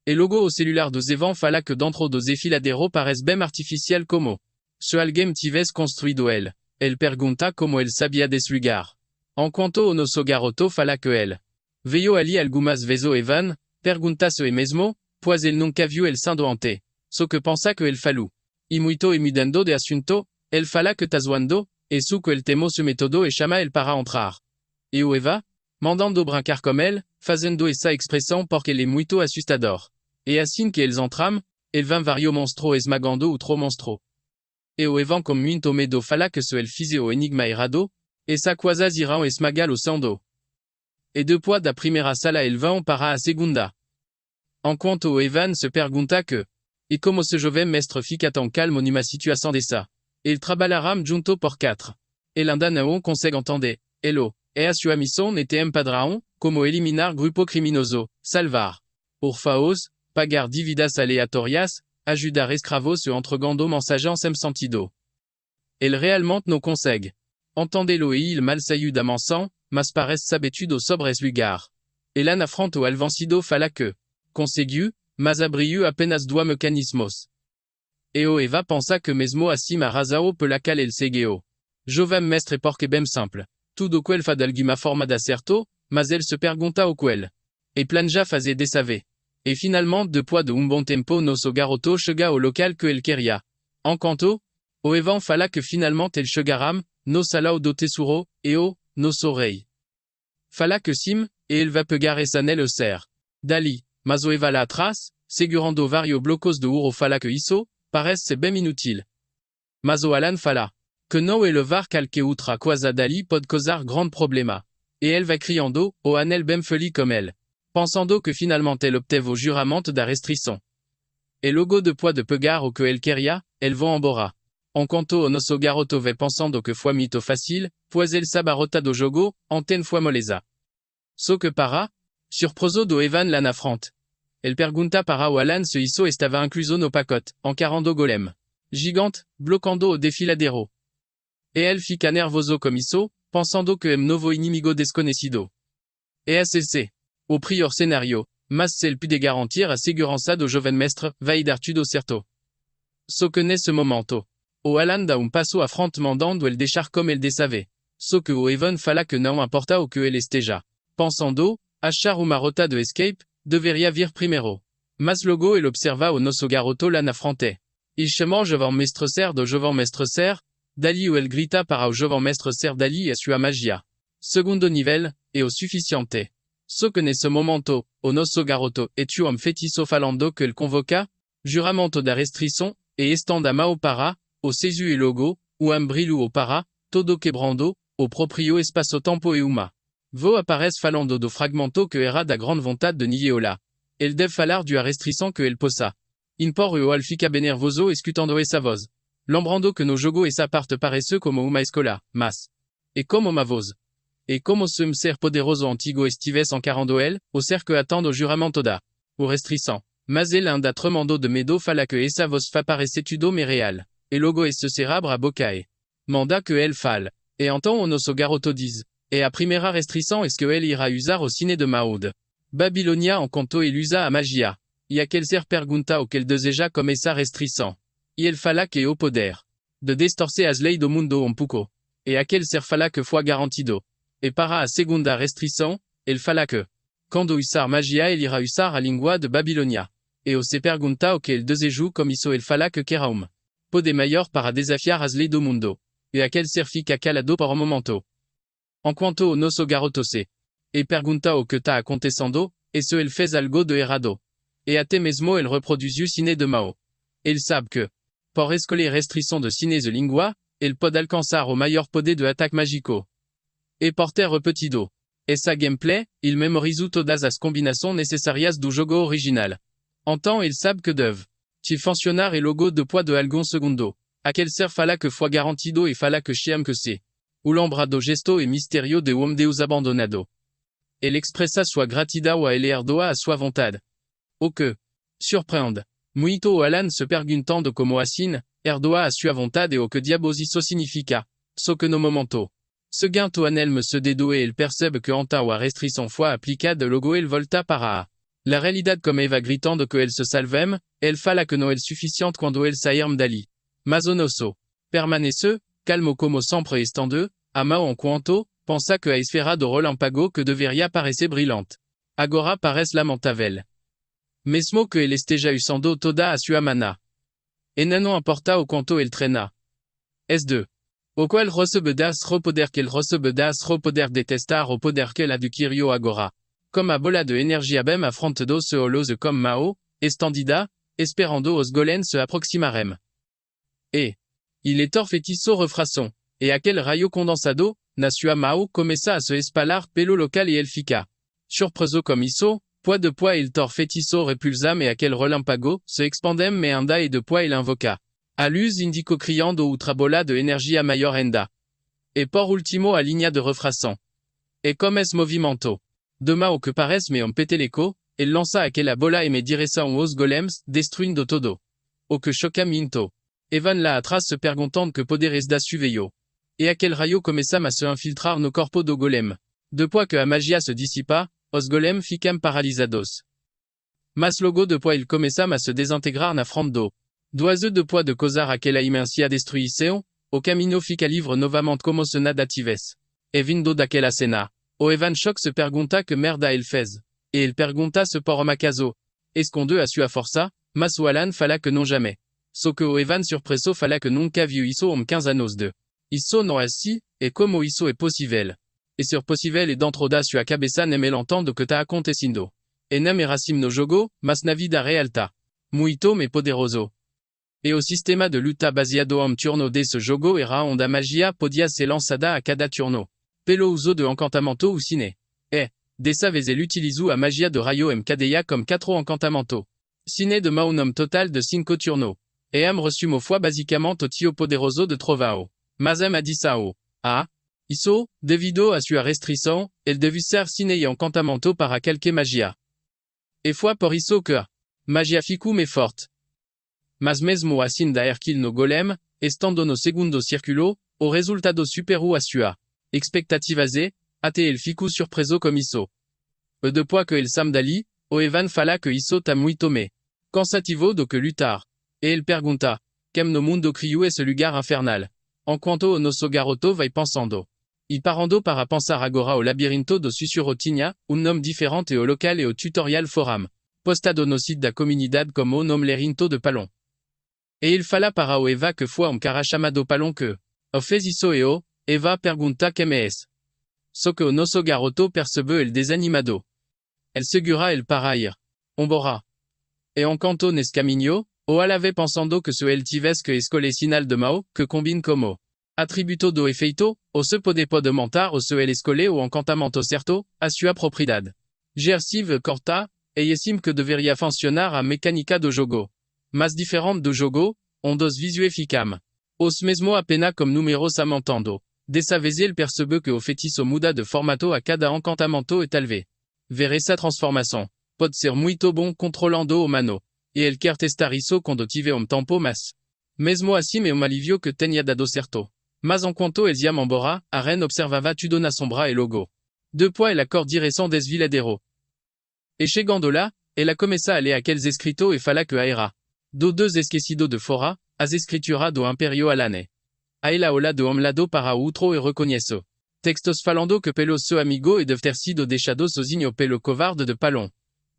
E logo o celular dos Evan fala que dentro do desfiladero parece bem artificial como se alguém tivesse construído ele. Ele pergunta como ele sabia desse lugar. Enquanto o nosso garoto fala que ele veio ali algumas vezes o Evan, pergunta se é mesmo, pois ele nunca viu ele sendo ante. Só que pensa que ele falou. E muito e mudando de assunto, ele fala que tá zoando, e su que ele temou su método e chama ele para entrar. E o Eva, mandando brincar como ele, fazendo essa expressão porque ele é muito assustador. E assim que eles entram, ele vem vario monstro esmagando outro monstro. E o Evan com muito medo fala que se ele fizer o enigma errado, essa coisas irão esmagar o sando. E depois da primeira sala ele vão para a segunda. Enquanto o Evan se pergunta que, e como se jovem mestre fica tão calmo numa situação dessa. Ele trabalhará junto por 4. Ele ainda não consegue entender. Elo, e a sua missão nete empadrão, como eliminar grupo criminoso, salvar orfaos, pagar dívidas aleatórias, ajudar escravos e entregando mensagens sem sentido. Ele realmente não consegue. Entendê-lo e il mal saiu da mansão, mas parece sabetudo sobre esse lugar. Ele na frente o alvancido fala que conseguiu, mas abriu apenas 2 mecanismos. E o Eva pensa que mesmo acima razão pela qual ele seguiu. Jovem mestre porque bem simple. Tudo que ele fa de alguma forma de acerto, mas ele se pergunta o que ele. E planja fazer de saber. E finalmente depois de bom tempo nosso garoto chega ao local que ele queria. Enquanto, o Evan fala que finalmente ele chegará, no salão do tesouro, e o, nosso rei. Fala que sim, e ele va pegar essa nele ser. Dali, mas o Eva lá atrás, segurando vários blocos de ouro fala que isso, parece bem inútil. Mas o Alan fala que não é levar qualquer outra coisa dali pode causar grande problema. E ele va criando, o anel bem feliz como ele. Pensando que finalmente ele obteve o juramento da restrição. E logo depois de pegar o que ele queria, ele vão embora. Enquanto o nosso garoto vai pensando que foi muito fácil, pois ele sabe a rota do jogo, ontem foi moleza. Só que para, surpreso do Evan lá na frente. Ele pergunta para o Alan se isso estava incluso no pacote, encarando Golem. Gigante, bloquando o desfiladero. E ele fica nervoso como isso, pensando que é novo inimigo desconhecido. E assim, o prior cenário, mas se ele pode garantir a segurança do jovem mestre, vai dar tudo certo. Só que nesse momento, o Alan dá passo à frente mandando ele deixar como ele desave. Só que o Evan fala que não importa o que ele esteja. Pensando, achar uma rota de escape, deveria vir primeiro. Mas logo ele observa o nosso garoto lá na frente. Il chama o jovem mestre ser do jovem mestre ser, dali o ele grita para o jovem mestre ser dali a sua magia. Segundo nível, é o suficiente. Só que nesse momento, o nosso garoto é um feitiço falando que ele convoca, juramento da restrição, e estende a mão para, o seju e logo, o brilho o para, todo quebrando, Au proprio espaço tempo e uma. Vo aparece falando do fragmento que era da grande vontade de Nigeola. El deve falar du a restrição que el possa. Impor o fica bem nervoso escutando essa voz. Lembrando que no jogo essa parte parece como uma escola, mas. E como uma voz. E como se um ser poderoso antigo estivesse encarando el, o ser que attend o juramento da. O restrição. Mas el anda tremendo de medo fala que essa voz fa parecer tudo me real. E logo esse cerebro a boca e. Manda que el fale. E então o nosso garoto diz. E a primeira restrição es que ele irá usar o cine de Maud. Babilonia en conto ele usa a magia. E aquele ser pergunta o que ele deseja como essa restrição. E ele fala que o poder. De distorcer as leis do mundo um pouco. E aquele ser fala que foi garantido. E para a segunda restrição, ele fala que. Quando usar magia ele irá usar a língua de Babilonia. E o se pergunta o que ele deseja como isso ele fala que quer poder maior para desafiar as leis do mundo. E aquele ser fica calado por um momento. Enquanto o nosso garoto se. E pergunta o que está acontecendo, e se ele fez algo de errado. E até mesmo ele reproduz o cine de Mao. Ele sabe que, por escolher restrição de cine de língua, ele pode alcançar o maior poder de ataque mágico. E por ter repetido essa gameplay, ele memorizou todas as combinações necessárias do jogo original. Então ele sabe que deve funcionar e logo depois de algum segundo. Aquele ser fala que foi garantido e fala que chama que se. O lembrado gesto e misterio de um Deus abandonado. Ele expressa sua gratidão a ele herdoa a sua vontade. O que surpreende muito o Alan se perguntando como assim, herdoa a sua vontade e o que diabos isso significa. Só que no momento. Seguinte anelme se dedo e ele percebe que então a restrição foi aplicada logo ele volta para a. La realidade como Eva gritando que ele se salvem, ele fala que não é suficiente quando ele sairme dali. Mas o nosso. Permanece, calmo como sempre estando, a mão enquanto, pensa que a esfera do relâmpago que deveria parecer brilhante. Agora parece lamentável. Mesmo que ele esteja usando toda a sua mana. E não importa o quanto ele treina. S2. O qual recebe das poder que ele recebe das poder detestar o poder que ele adquirio agora. Comme a bola de energia bem afrontado se olose comme Mao, estendida, esperando os golems se aproximarem. E. Il est feitiço refração. E aquele raio condensado, na sua Mao começa a se espalhar pelo local e ele fica. Surpreso como isso, pois depois il feitiço repulsam e aquele relâmpago, se expandem me anda e depois il invoca. A luz indico criando outra bola de energia maior ainda. E por último a linha de refração. E como esse movimento. De Mao que parece me peteleco, ele lança aquela bola e me direção aos golems, destruindo todo. O que choca muito. Evan lá atrás se perguntando que poderes da suveio. E aquele raio começa a se infiltrar no corpo do golem. Depois que a magia se dissipa, os golems ficam paralisados. Mas logo depois il começa a se desintegrar na frente do. Doise depois de causar aquela imensa destruição, o caminho fica livre novamente como se nada tivesse. E vindo daquela cena, o Evan Choc se pergunta que merda ele fez. E ele pergunta se por uma caso. Esconde a sua força, mas o Alan fala que não jamais. Só que o Evan surpreso fala que nunca viu isso 15 anos de. Isso não é assim, e como isso é possível. E ser possível e dentro da sua cabeça nem ele entende que tá acontecendo. E não é assim no jogo, mas na vida real tá. Muito me poderoso. E o sistema de luta baseado turno desse jogo era onde a magia podia ser lançada a cada turno. Pelo uso de encantamento ou cine. E, dessa vez ele utilizou a magia de raio MKDA comme 4 encantamento. Cine de Mao nom total de 5 turno. E am resumo foi basicamente o tio poderoso de Trovao. Mas am adissao. Ah? Isso, devido a sua restrição, ele deve ser cine e encantamento para qualquer magia. E foi por isso que a magia ficou me forte. Mas mesmo assim da Herkil no golem, estando no segundo círculo, o resultado superou a sua expectativas e, até ele ficou surpreso como isso. E depois que ele sam dali, o Evan fala que isso tá muito me cansativo do que lutar. E ele pergunta, como no mundo criou esse lugar infernal. Enquanto o nosso garoto vai pensando. E parando para pensar agora o labirinto do Sussurrotinha, nome diferente ao local e ao tutorial forum. Postado no site da comunidade como o nome Lerinto de Palon. E ele fala para o Eva que foi cara chamado Palon que. O fez isso e o, Eva pergunta quem é esse. Só que o nosso garoto percebe ele desanimado. El segura el para ir. Embora. E enquanto nesse caminho, o alave pensando que se ele tivesse que escolher sinal de Mao, que combine como. Attributo do efeito, o se pode montar o se el escole ou encantamento certo, a sua propriedade. Gersive corta, eiesim que deveria funcionar a mecânica do jogo. Mas diferente do jogo, ondos visue ficam. Os mesmo apenas como números amontando. Dessa vez ele percebe que o feitiço muda de formato a cada encantamento e talvez ver essa transformação. Pode ser muito bom controlando o mano. E ele quer testar isso quando tiver tempo mas. Mesmo assim é alivio que tenha dado certo. Mas enquanto eles iam embora, a reine observava tudo na sombra e logo. Depois ela cor direção desviladero. E chegando lá, ela começa a ler aqueles escritos e fala que era. Do dois esquecido de fora, as escrituras do Imperio Alane. A ela olá de lado para outro e reconhece. Textos falando que pelo seu amigo e deve ter sido deixado sozinho pelo covarde de Palon.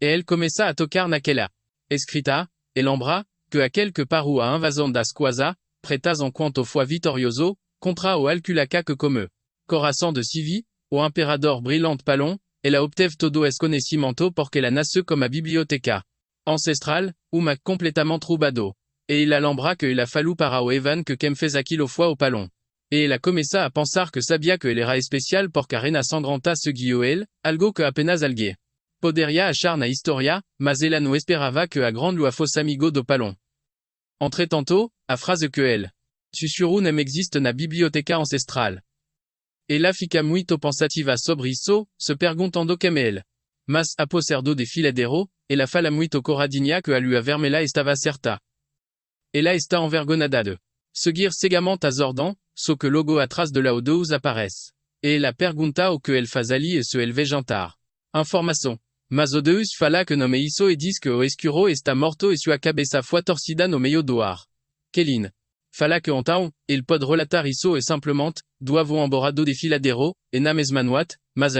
E ele começa a tocar naquela escrita, e lembra que aquele que parou a invasão das coisas, pretas enquanto foi vitorioso, contra o Alculaca que comme coração de Sivi, o imperador brilhante Palon, ela obteve todo esse conhecimento porque ela nasceu como a biblioteca ancestral, uma completamente roubado. E il a lembra que il a fallu para o Evan que quem fez aquilo foi o Palon. E ela começa a pensar que sabia que ele era especial porque a reina sangrenta seguiu ele, algo que apenas alguém poderia achar na história, mas ela não esperava que a grande lua fosse amigo do Palon. Entretanto, a frase que ele sussurrou nem existe na biblioteca ancestral. Ela fica muito pensativa sobre isso, se perguntando como ele. Mas, após ser do desfiladero, ela fala muito corradinha que a lua vermelha estava certa. Ela está envergonada de seguir cegamente as ordens, só que logo atrás de la Odeus aparece. E ela pergunta o que ele faz ali e se ele vai jantar. Informação. Mas Odeus fala que não é isso e diz que o escuro está morto e sua cabeça foi torcida no meio do ar. Kelin fala que então, ele pode relatar isso e simplesmente, doivent embora do desfiladero, e na mesma noite, mas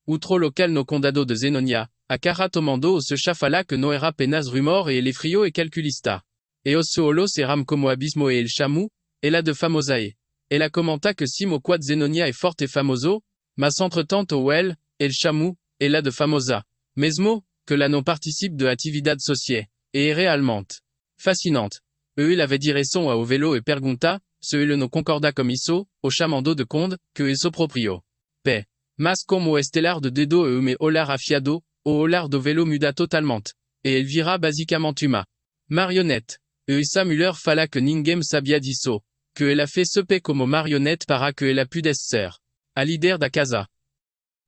outro local no condado de Zenonia, a cara tomando o se fala que não era apenas rumor e ele frio e calculista. E os solos eram como abismo e el chamu, ela de famosae. Ela comenta que sim o quad Zenonia é forte e famoso, mas entretanto o el chamu, ela de famosa. Mesmo, que la não participe de atividade sociale. E é realmente fascinante. Ele avait direção ao vélo e pergunta, se ele não concorda com isso, o chamando de conde, que é seu proprio. P. Mas como o estelar de dedo e o me olhar afiado, o olhar do vélo muda totalmente. E ele vira basicamente uma marionete. E essa mulher fala que ninguém sabia disso, que ela fez ce como marionete para que ela pudesse ser a líder da casa.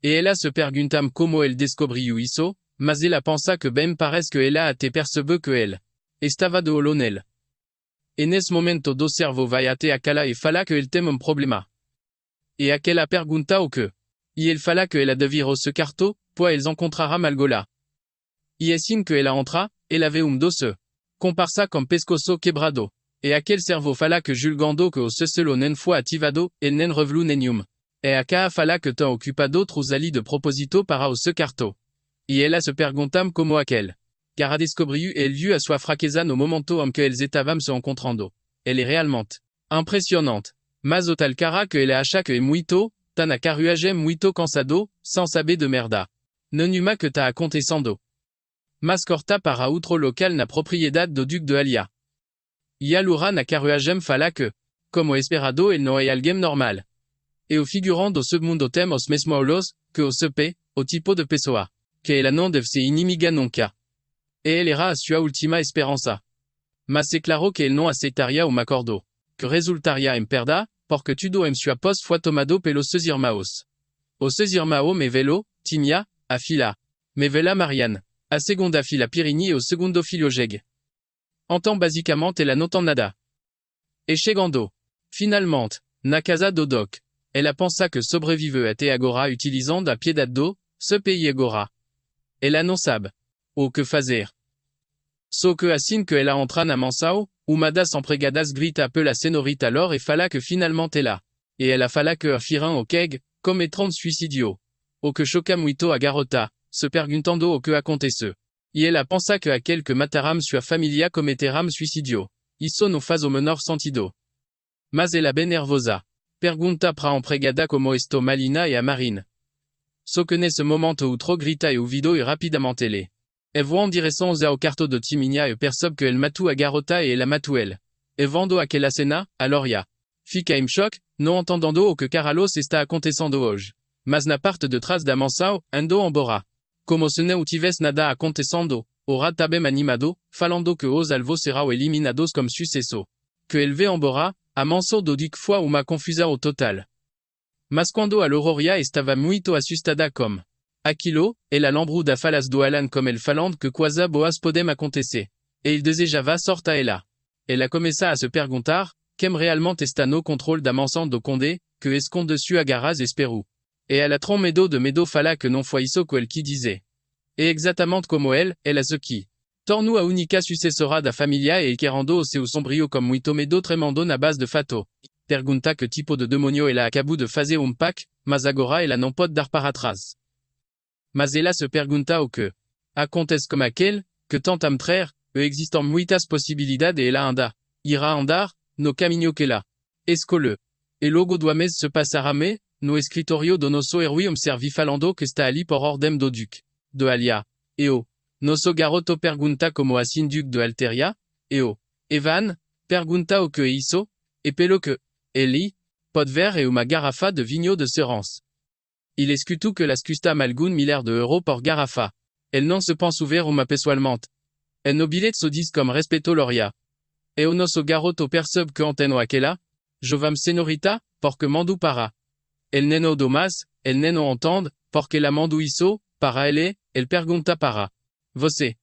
E ela se pergunta como ele descobriu isso, mas ela pensa que bem parece que ela até percebeu que ele estava de olho nele. E nesse momento do cerveau vai até aquela e fala que ele tem problema. E aquela pergunta o que. E ele fala que ela deve ir ao se carto, pois eles encontrará malgola. E assim que ela entra, ela vê doce. Comparsa com pescoço quebrado. E aquele cerveau fala que julgando que o selo nem foi ativado, ele nem revelu nenhum. E a fala que tem ocupado outros ali de propósito para o se carto. E ela se pergunta como aquele. Car a descobriu e ele viu a sua fraqueza no momento em que eles estavam se encontrando. Elle est realmente impressionante. Mas o tal cara que ele acha que é muito, tá na carruagem muito cansado, sans saber de merda. Nenhuma que tá acontecendo. Mas corta para outro local na propriedade do duque de Alia. E a Lura na carruagem fala que, como esperado ele não é alguém normal. E o figurant do segundo tem os mesmos que o CP, o tipo de pessoa. Que ela não deve ser inimiga nunca. E ele era a sua última esperança. Mas é claro que ele não aceitaria o acordo. Que resultaria em perda, porque tudo em sua pos foi tomado pelos seus irmãos. Os seus irmãos me velo, Timia, a filha. Me vela Marianne. A segunda filha Pirini e o segundo filho Jeg. Então basicamente ela não tem nada. E chegando, finalmente, na casa do Doc, ela pensa que sobrevive até agora utilizando a piedade do, ce pays agora. Ela não sabe o que fazer. Só que assim que ela entra na mansão, uma das empregadas grita peu la senorita alors e fala que finalmente ela. E ela fala que afiram o keg, cometram suicidio. O que choca muito a garota, se perguntando o que aconteceu. E ela pensa que aquele que mataram sua família cometeram suicidio. Isso não faz o menor sentido. Mas ela bem nervosa. Pergunta para a empregada como estou Malina e a Marine. Só que nesse momento outro grita e ouvido e rapidamente ele. E voa em direção ao quarto de Timinia e percebe que ele matou a garota e ela matou ele. E vendo aquela cena, alors ya. Fica em choque, No entendando o que Carralos está acontecendo hoje. Mas na parte de trás da mansão, ando embora. Como se não tivesse nada acontecendo, ora tabem animado, falando que os alvos serão eliminados como sucesso. Que ele vê embora, a mansão do duque foi uma confusão total. Mas quando a Aurora estava muito assustada como aquilo, ela lembrou da falas do Alan como ele falando que coisa boas podem acontecer. E ele desejava sorte a ela. Ela começa a se perguntar, quem realmente está no controle da mansão do conde, que esconde dessus agarras esperou. E ela tron medo fala que não foi isso que ele que dizer. E exatamente como ela se que tornou a única sucessora da família e querendo o seu sombrio como muito medo tremendo na base de fato. Pergunta que tipo de demônio ela acabou de fazer pack, mas agora ela não pode dar para trás. Mas ela se pergunta o que acontece como aquele, que tenta mostrar, e existam muitas possibilidades e ela irá andar, no caminho que ela escolhe. E logo do mês se passará me, no escritório do nosso herói observi falando que está ali por ordem do duque, de Alia. E o nosso garoto pergunta como assim duque de Alteria, e o Evan pergunta o que é isso, e pelo que ele pode ver e uma garrafa de vinho de Serrance. Il escutou que las custa malgun milhares de euros por garrafa. Elle não se pense ouvir uma pessoalmente. El nobilet se diz comme respeto Loria. E o nosso garoto percebe que anteno aquela, jovam senorita, porque mandu para. El neno domas, el neno entende, porque la mandu isso, para ele, el pergunta para. Você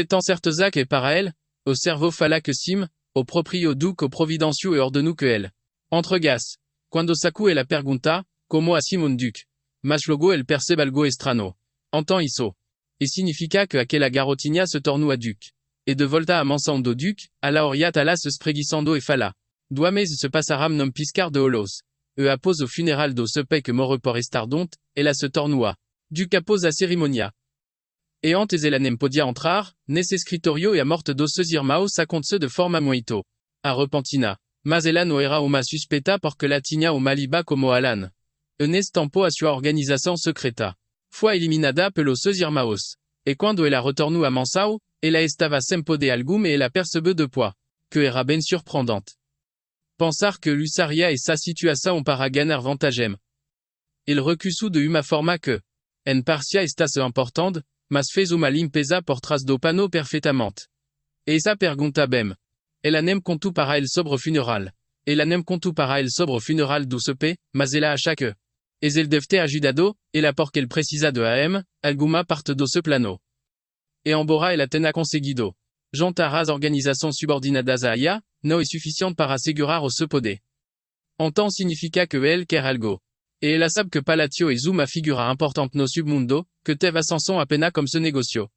tem certeza que para elle, o cerveau fala que sim, o proprio duque o providencio e ordenu que elle. Entregas. Quando sacu ela pergunta, como assim mon duque. Mas logo el percebe algo estrano. Entend isso. E significa que aquela garotinha se tornou a duque. E de volta a mansão do duque, a la oriat ala se espreguiçando e fala. Duas se passaram nom piscar de holos. E após o funeral do sepe que morre por estar dont, ela se tornou duque após a cerimônia. E antes ela nem podia entrar, nesse escritório e a morte dos seus irmãos aconteceu de forma muito repentina. Mas ela não era uma suspeita porque la tinha uma liba como Alan. E nesse tempo a sua organização secreta foi eliminada pelos seus irmãos. E quando ela retornou a mansão, ela estava sempre de algum e ela percebeu depois, que era bem surpreendente. Pensar que usaria essa situação para ganhar vantagem. Il recusou de uma forma que en parecia estar-se importante, mas fez uma limpeza por trás do pano perfeitamente. E essa pergunta bem. Ela nem contou para ele sobre o funeral. Ela nem contou para ele sobre o funeral do CP, mas ela acha que ele deve ter ajudado, ela porque ele precisa de AM, alguma parte do seu plano. E embora ela tenha conseguido juntar as organizações subordinadas a ela, não é suficiente para assegurar o seu poder. Então significa que ele quer algo. E ela sabe que Palatio é uma figura importante no submundo, que teve ascensão apenas como se negociou.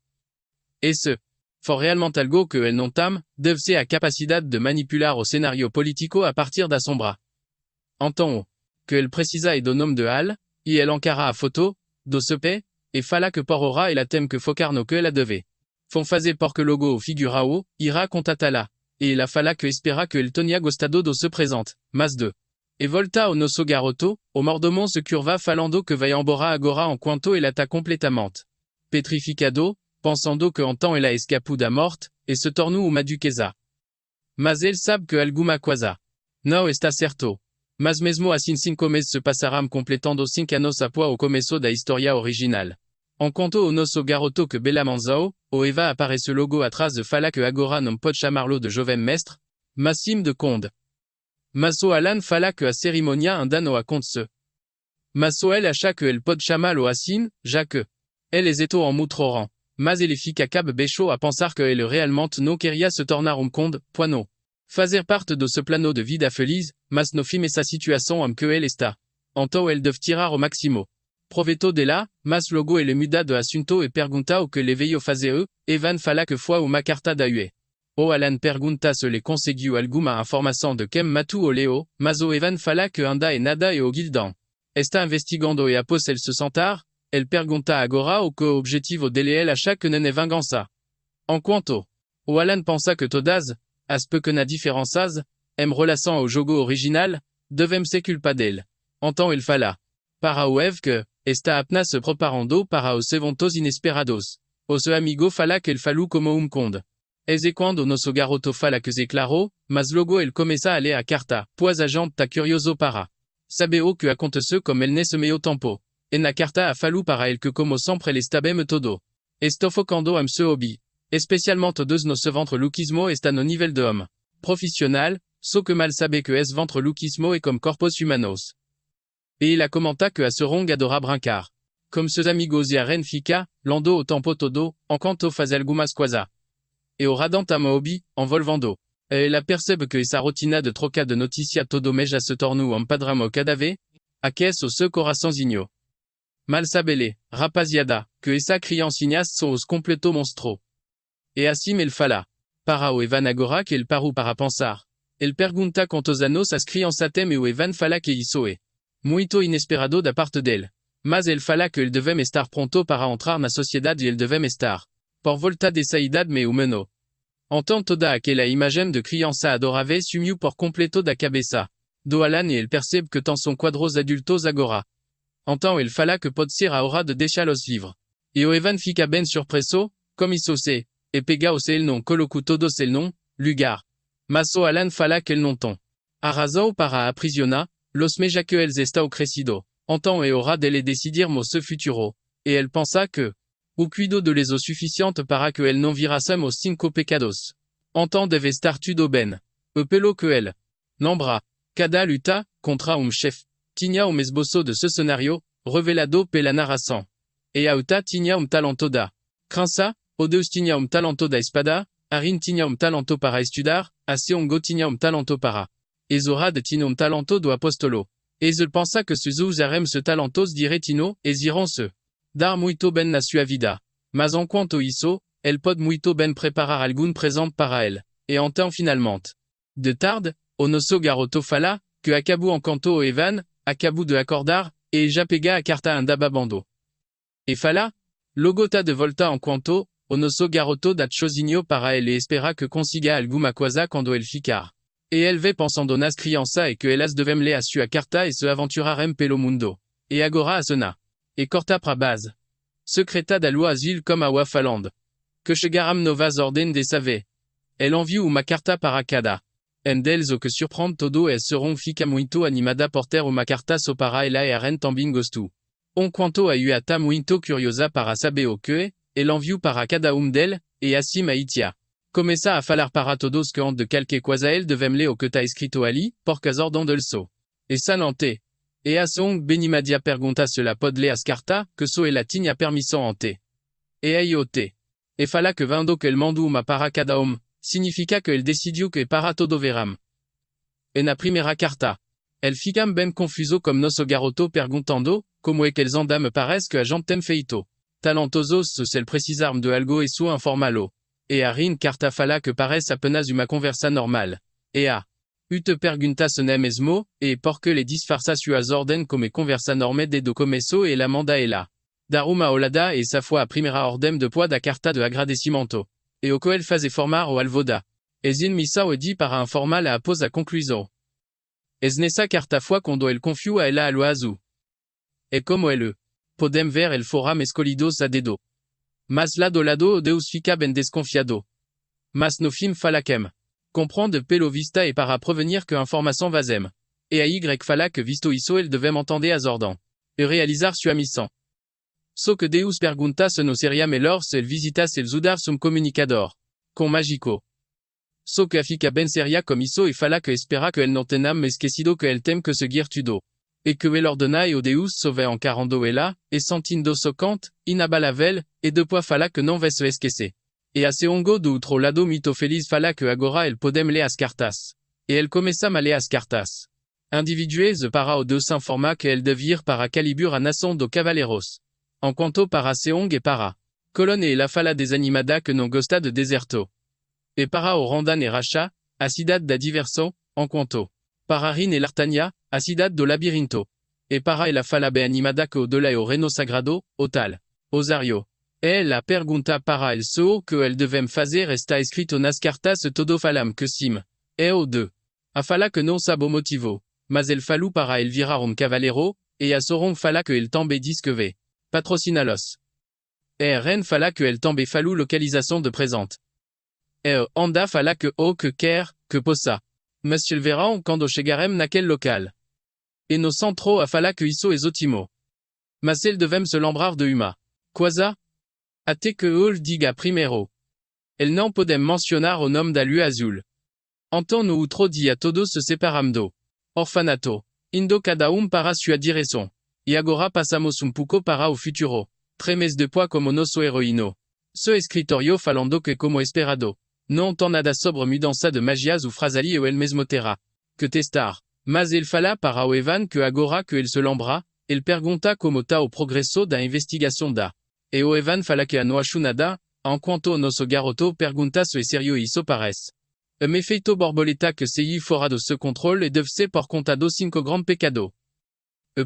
E se for realmente algo que ele não tem, deve ser a capacidade de manipular o cenário político a partir da sombra. Então o que ele precisa é do nome de Hal, e ele encara a foto, do CP, e fala que por ora ela tem que focar no que ela deve. Fon fazer porque logo o figurao, irá contatá-la, e ela fala que espera que ele tenha gostado do seu presente, mas de. E volta ao nosso garoto, o mordomo se curva falando que vai embora agora enquanto ela está completamente petrificado, pensando que então ela escapou da morte, e se tornou uma duquesa. Mas ele sabe que alguma coisa não está certo. Mas mesmo assim 5 meses se passaram completando 5 anos após o começo da história original. Enquanto o nosso garoto que bela manzao, o Eva aparece logo atrás de fala que agora não pode chamá-lo de jovem mestre, mas sim de conde. Mas o Alan fala que a cerimônia ainda não acontece. Mas o ele acha que ele pode chamá-lo assim, já que ele hesitou en mostrarão. Mas ele fica cabisbaixo a pensar que ele realmente não queria se tornar conde, pois não. Fazer parte de ce plano de vida feliz, mas no fim essa situação em que ele está. Então ele deve tirar o máximo. Proveito dela, mas logo ele muda de assunto e pergunta o que ele veio fazer. Evan fala que foi uma carta da UE. O Alan pergunta se ele conseguiu alguma informação de quem matou o Leo, mas o Evan fala que anda e nada e o Gildan. Está investigando e após ele se sentar, ele pergunta agora o que o objetivo dele ele acha que não é vingança. Enquanto o Alan pensa que todas as pequenas diferenças, em relação ao jogo original, devem ser culpa dele. Então ele fala para o Eve que está apenas se preparando para os eventos inesperados. O seu amigo fala que ele falou como conde. E quando o nosso garoto fala que é claro, mas logo ele começa a ler a carta, pois a gente está curioso para Sabeo que aconte ce comme elle n'est semeo tempo. En la carta a fallu para el que como sempre el estabem todo. Estofo cando am se hobby. Especialment todos nos ventre lookismo est à nos nivel de homme. Professionnel, so que mal sabe que es ventre lookismo et comme corpos humanos. Et il a commenta que a ce rong adora brincar. Comme ce amigos y a ren fica, lando au tempo todo, en canto faz algumas quasa. Et au radant a hobby, en volvando. Et la percebe que esa rotina de troca de noticia todo meja se tornu en padramo cadave, a qu'es au se coraçãozinho. Mal sabele, rapaziada, que esa criancinhas sont os completo monstro. Et assim el fala. Para o evan agora que el paru para pensar. El pergunta quantos anos as criançatem e o evan fala que isoe. Muito inesperado da parte d'elle. Mas el fala que el devem estar pronto para entrar na sociedade e el devem estar. Por volta de saidade me humano. Entend toda aquela imagem de criança adorave sumiu por completo da cabeça. Do Alan e el percebe que tant son quadros adultos agora. Entend el fala que pode ser a hora de deixar los vivre. E o evan fica ben surpreso, comme isso se, e pega o se el non colocu todos el non, lugar. Mas o Alan fala que el non ton. A razão para aprisiona, los meja que els está o crescido. Entend e hora de le decidir mo se futuro. Et elle pensa que, o cuido de les o suficiente para que el non virassem os cinco pecados. Entend deve estar tudo ben. E pelo que el. Nombra. Cada luta, contra chef. Tinha esboço de ce scénario, revelado pela narração. E auta tinha talento da. Crança, o deus tinha talento da espada, Arin tinha talento para estudar, a Seongo tinha talento para. E Zorad tinha talento do apostolo. Et je pensa que se usarem ce talentos diretino, et iront se. Dar muito ben na sua vida. Mas en quanto isso, el pod muito ben preparar algun present para el. Et entend finalement. De tarde, o nosso garoto fala, que acabu en canto o evan, acabu de acordar, et japega a carta andababando. E fala, logota de volta en quanto, o nosso garoto dat chosinho para el e espera que consiga alguma coisa quando el ficar. Et elle ve pensando nas criança e que elas devem le a sua carta e se aventurarem pelo mundo. E agora a sena. E corta pra base. Secreta da lua azil comme a wafaland. Que chegaram novas ordem de save. Elle enviou uma carta para cada. En deles o que surprend todo e seront fica muito animada por ter uma carta so para ela e a ren também gostu. On quanto a uata muito curiosa para saber o que, elle enviou para cada del, e assim a itia. Começa a falar para todos que de qualquer coisa ele devem ler o que tá escrito ali, por causa del so. E sanante. E a song benimadia pergunta se la pode ler as carta, que so ela tinha permissão ante. E aí o te. E fala que vando que el mandou uma para cada significa que el decidiu que para todo veram. E na primeira carta. El ficam ben confuso comme nosso garoto perguntando, como é que els andam parece que a gente tem feito. Talentosos se cel precisarm de algo e su informalo. E a rin carta fala que parece apenas uma conversa normal. E a. Ute pergunta se nem mesmo, e porque le disfarça suas ordem come conversa norme de do começo e la manda e la. Daruma olada e sa foi a primeira ordem de poa da carta de agradecimento. E o que el faze formar o alvoda. Ezin missa o di para informal a após a conclusão. Es nessa carta foi quando el confiu a ela aloazu. E como ele. Podem ver el foram escolhidos a dedo. Mas lado lado deus fica ben desconfiado. Mas no fim falaquem. Comprendre pelo vista e para prevenir que informação vazem. E a y fala que visto isso ele devem entender as ordem. E realizar sua missão. So que deus pergunta se no seria melhor se el visitas el udar sum comunicador. Com mágico. So que fica ben seria como isso e fala que espera que el não tenha me esquecido que el tem que seguir tudo. E que el ordena e o deus sauve en carando ela, e sentindo socante, inabalavel, e depois fala que não vai se esquecer. E a Seongo do outro lado muito feliz fala que agora el podem ler as cartas. E el começa a ler as cartas. Individuez para o deus informa que el deve ir para Calibur a nação do Cavaleiros. Enquanto para Seong e para Colonne e la fala desanimada que não gosta de deserto. E para o Randan e Racha, a cidade da diversão, enquanto. Para Rin e Lartania, a cidade do labirinto. E para ela fala bem animada que o dola e o Reno Sagrado, o tal. Osario. E ela pergunta para el so que el devem fazer está escrito nas cartas todo falam que sim. E o de. A fala que não sabe o motivo. Mas el falu para el virar cavaleiro, e a soron fala que el tambe disque patrocinalos. E ren fala que el tambe falu localização de presente. E anda fala que o que quer, que possa. Monsieur verão quando chegarem naquele local. Et no centro a fala que iso esotimo. Mas el devem se lembrar de uma. Quasa? Até que ol diga primero. El não podem mencionar o nome da lua azul. Então no outro dia todos se separamdo. Orfanato. Indo cada para sua direção. E agora passamos pouco para o futuro. 3 meses depois como nosso heroíno. Ce escritorio falando que como esperado. Não tem nada sobre mudança de magias ou frasali ou el mesmo terá. Que testar. Mas ele fala para o Evan que agora que ele se lembra, ele pergunta como tá o progresso da investigação da. E o Evan fala que não acho nada, enquanto nosso garoto pergunta se é sério isso parece. Me feito borboleta que sei fora do seu controle e deve ser por conta do 5 grand pecado.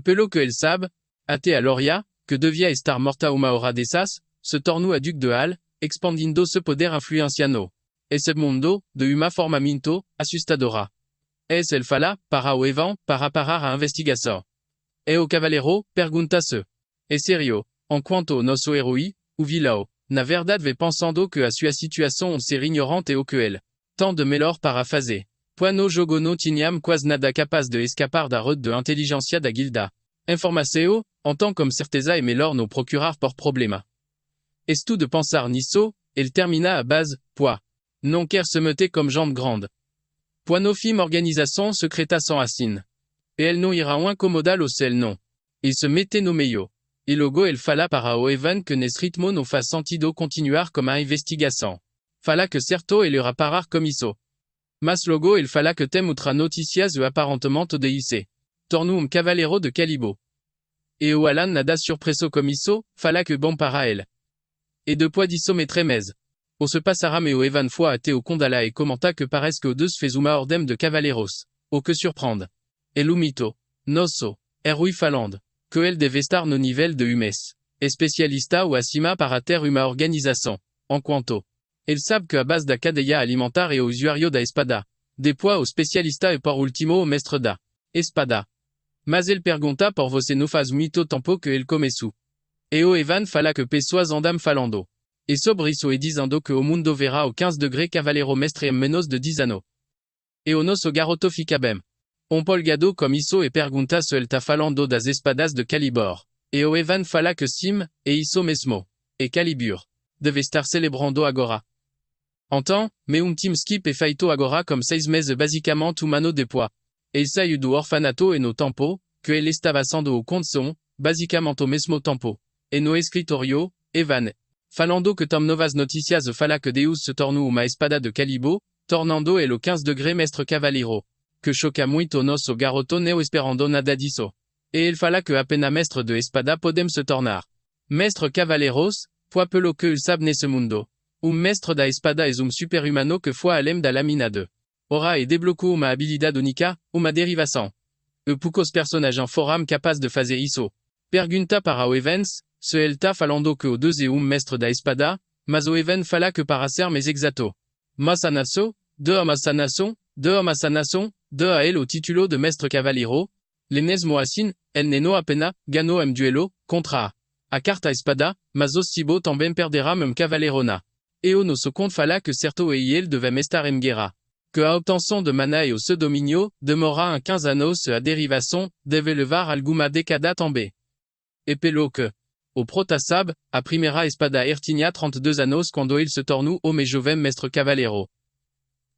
Pelo que ele sabe, até a Loria, que devia estar morta uma hora dessas, se tornou a Duc de Hall, expandindo seu poder influenciano. Esse mundo, de uma forma muito, assustadora. Es ele fala, para o Evan, para parar a investigação. E o Cavaleiro, pergunta-se. É sério, enquanto nosso herói, o vilão, na verdade vem pensando que a sua situação ser ignorante ou que ele, tant de melhor para fazer. Pois no jogo não tínhamos quase nada capaz de escapar da roda de inteligência da guilda. Informação, então como certeza é melhor não procurar por problema. Estou de pensar nisso, ele termina a base, pois. Não quer se meter comme jambe grande. Pois no fim organização secreta sans assine. E ele não irá incomodar o céu não. Il se mete no meio. E logo ele fala para o Evan que nesse ritmo não faz sentido continuar como a investigação. Fala que certo ele irá parar como isso. Mas logo ele fala que tem outra notícias ou aparentemente de IC. Tornou cavaleiro de Calibo. E o Alan nada surpreso como isso, fala que bom para ele. E depois disso me tremez. O se passará mais o Evan foi até o condala e commenta que parece que o deux fez uma ordem de cavaleiros. O que surprende. E o mito. Nosso. Heroi falando. Que ele deve estar no nível de Humes. Especialista ou acima para ter uma organização. Enquanto. Ele sabe que a base da cadeia alimentar é o usuário da espada. Depois o especialista e por último o mestre da espada. Mas ele pergunta por você não faz muito tempo que ele começou. E o Evan fala que pessoas andam falando. E sobre isso e dizendo que o mundo verá o 15 degré cavaleiro mestre em menos de 10 anos. E o nosso garoto fica bem. Polgado como isso e pergunta se ele tá falando das espadas de Calibor. E o Evan fala que sim, e isso mesmo. E Calibur. Deve estar celebrando agora. Então, mais time skip e feito agora comme 6 meses basicamente humano depois. E il saiu do orfanato e no tempo, que ele estava sendo o condição, basicamente o mesmo tempo. E no escritorio, Evan. Falando que tom novas noticias fala que Deus se tornou uma espada de Calibo, tornando el o 15 degré mestre cavaleiro. Que choca muito nosso garoto neo esperando nada disso. E ele fala que apenas mestre de espada podem se tornar. Mestre cavaleiros, pois pelo que ele sabe nesse mundo. Mestre da espada é super-humano que foi além da lâmina de. Ora e desbloqueou uma habilidade única, uma derivação. Poucos personagens foram capazes de fazer isso. Pergunta para o Evans, se ele tá falando que o deux é mestre da espada, mas o Evan fala que para ser mais exato. Mas a nação, de a nação, de a ele o título de mestre cavaleiro, l'enésimo assim, el neno apenas, ganhou duelo, contra a carta espada, mas o cibo também perderá même cavalerona. E o nosso conte fala que certo e ele devem estar em guerra. Que a obtenção de mana e o seu domínio, demora en 15 anos a derivação, deve levar alguma década também. E pelo que, o prota sabe, a primeira espada tinha 32 anos quando ele se tornou o mais jovem mestre cavaleiro.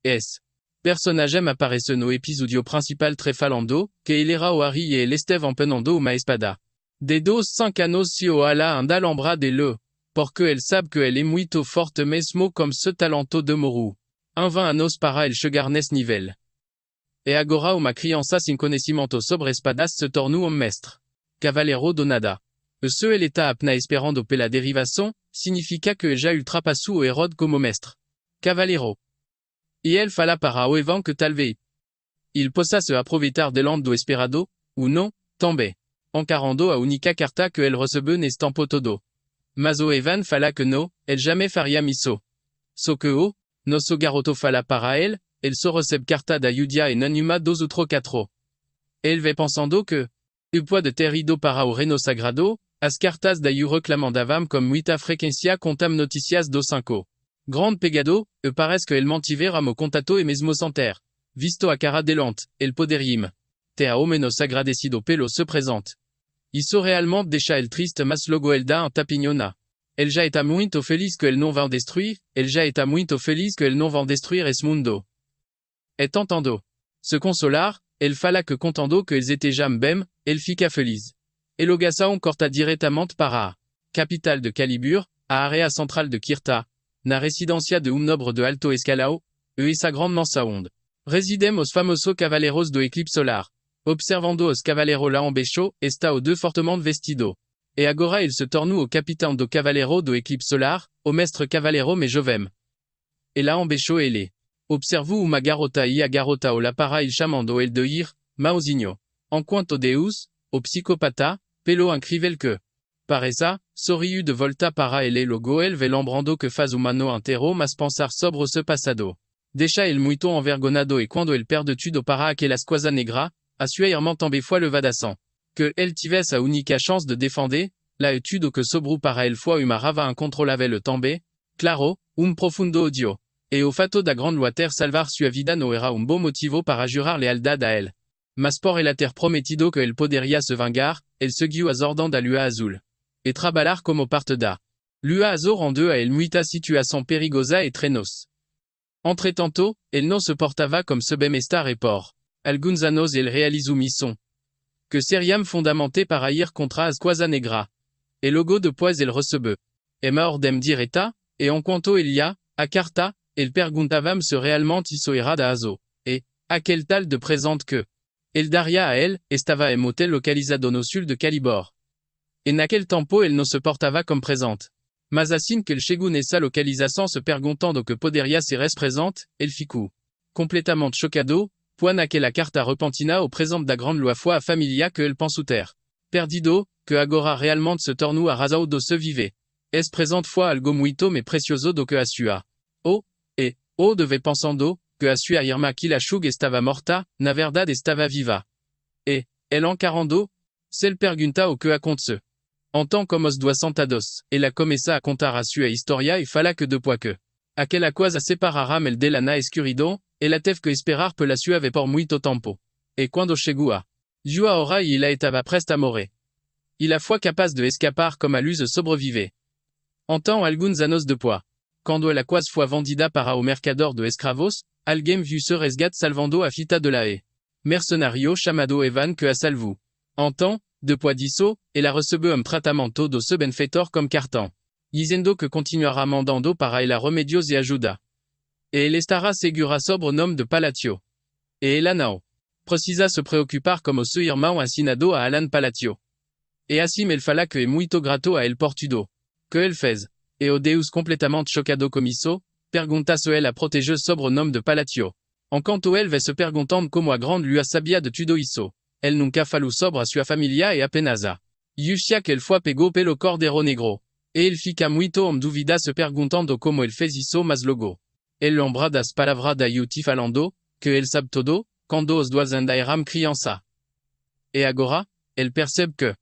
Esse personagem aparece no episódio principal très falando, que ele era o Harry e ele esteve empenando uma espada. De 5 anos se o ala anda lembrar de le, porque ele sabe que ele é muito forte mesmo como ce talento de Moru. 20 anos para ele chegar nesse nível. E agora uma criança sem conhecimento sobre espadas se tornou mestre cavaleiro do nada. Se ele está apenas esperando pela derivação, significa que já ultrapassou o Herod como mestre cavaleiro. E ele fala para o Evan que talvez il possa se aproveitar de land do esperado, ou não, também. Encarando a única carta que ele recebeu nesse tempo todo. Mas o Evan fala que não, ele jamais faria isso. Só que o nosso garoto fala para ele só recebe carta da Yudia e não uma dos outros 4. Ele vai pensando que, o pois de ter ido para o reino sagrado, as cartas da Yu reclamandavam como muita frequência contam noticias do 5. Grande pegado, parece que ele mantivera mo contato e mesmo sem ter visto a cara delante, el poderim te a o menos agradecido pelo se presente. Isso realmente deixa el triste mas logo el dá tapignona. El já está muito feliz que el não vão destruir, el já está muito feliz que el não vão destruir esse mundo. Et tentando se consolar, el fala que contando que eles étaient jam bem, el fica feliz. El ogação corta diretamente para a capital de Calibur, a área central de Kirta, na residência de nobre de Alto Escalao, e sa grande mansa onde. Residem os famosos cavaleiros do eclipse solar. Observando os cavaleiros lá embecho, está o deux fortement vestido. E agora il se tornou au capitão do cavaleiro do eclipse solar, o mestre cavaleiro me jovem. E lá embecho ele. Observou uma garota e a garota o la para il chamando el de ir, mauzinho. Enquanto Deus, o psicopata, pelo incrível que. Pareza, sorriu de volta para ele logo el ve lembrando que faz humano inteiro mas pensar sobre se passado. Deixa el muito envergonado e quando el perde tudo para aquelas coisa negra, a sua irmã também foi levadação. Que el tivesse a única chance de defender, la tudo que sobrou para el foi uma rava incontrolável também, claro, profundo odio. E o fato da grande water salvar sua vida não era bom motivo para jurar lealdade a el. Mas por el ter prometido que el poderia se vingar, el seguiu as ordens da lua azul. E trabalhar como parte da lua azul rendeu a el muita situação perigosa e trenos. Entretanto, el não se portava comme se bem estar e por alguns anos el realizou mission. Que seriam fundamenté para ir contra as coisa negra. E logo depois el recebeu. E ma ordem direta, e enquanto el ia, a carta, el perguntava se realmente isso era da azo. E, aquel tal de presente que. El daria a el, estava em hotel localizado no sul de Calibor. E naquele tempo ele não se portava como presente. Mas assim que ele chegou nessa localização se perguntando que poderia ser esse presente, ele ficou completamente chocado, pois naquela carta repentina o presente da grande lua foi a família que ele pensou ter perdido, que agora realmente se tornou a razão do se viver. Esse presente foi algo muito mais precioso do que a sua. Deve pensando, que a sua irmã que la chug estava morta, na verdade estava viva. E, el encarando, se pergunta o que aconteceu. Então como os dois sentados, ela começa a contar a sua história e fala que depois que aquela coisa separaram el dela na escuridão, ela teve que esperar pela sua vez por muito tempo. E quando chegou a sua hora e ela estava presta a morrer. Ela foi capaz de escapar como a luz sobrevive. Então alguns anos depois, quando ela quase foi vendida para o mercador de escravos, alguém viu se resgate salvando a fita de la e mercenario chamado Evan que a salvou. Então, depois disso, ela recebeu tratamento do seu benfeitor como cartão, dizendo que continuará mandando para ela remédios e ajuda. E ele estará segura sobre o nome de Palatio. E ela não precisa se preocupar como seu irmão assinado a Alan Palatio. E assim ele fala que é muito grato a ele por tudo que ele fez. E o Deus completamente chocado como isso, pergunta se ele a proteger sobre o nome de Palatio. Enquanto ele vai se perguntando como a grande lua sabia de tudo isso. Ele nunca falou sobre a sua família e apenas a Yushia que ele foi pego pelo Cordeiro Negro. E ele fica muito dúvida se perguntando como ele fez isso mas logo. Ele lembra das palavras da Yuti falando, que ele sabe tudo, quando os dois andairam criança. E agora, ele percebe que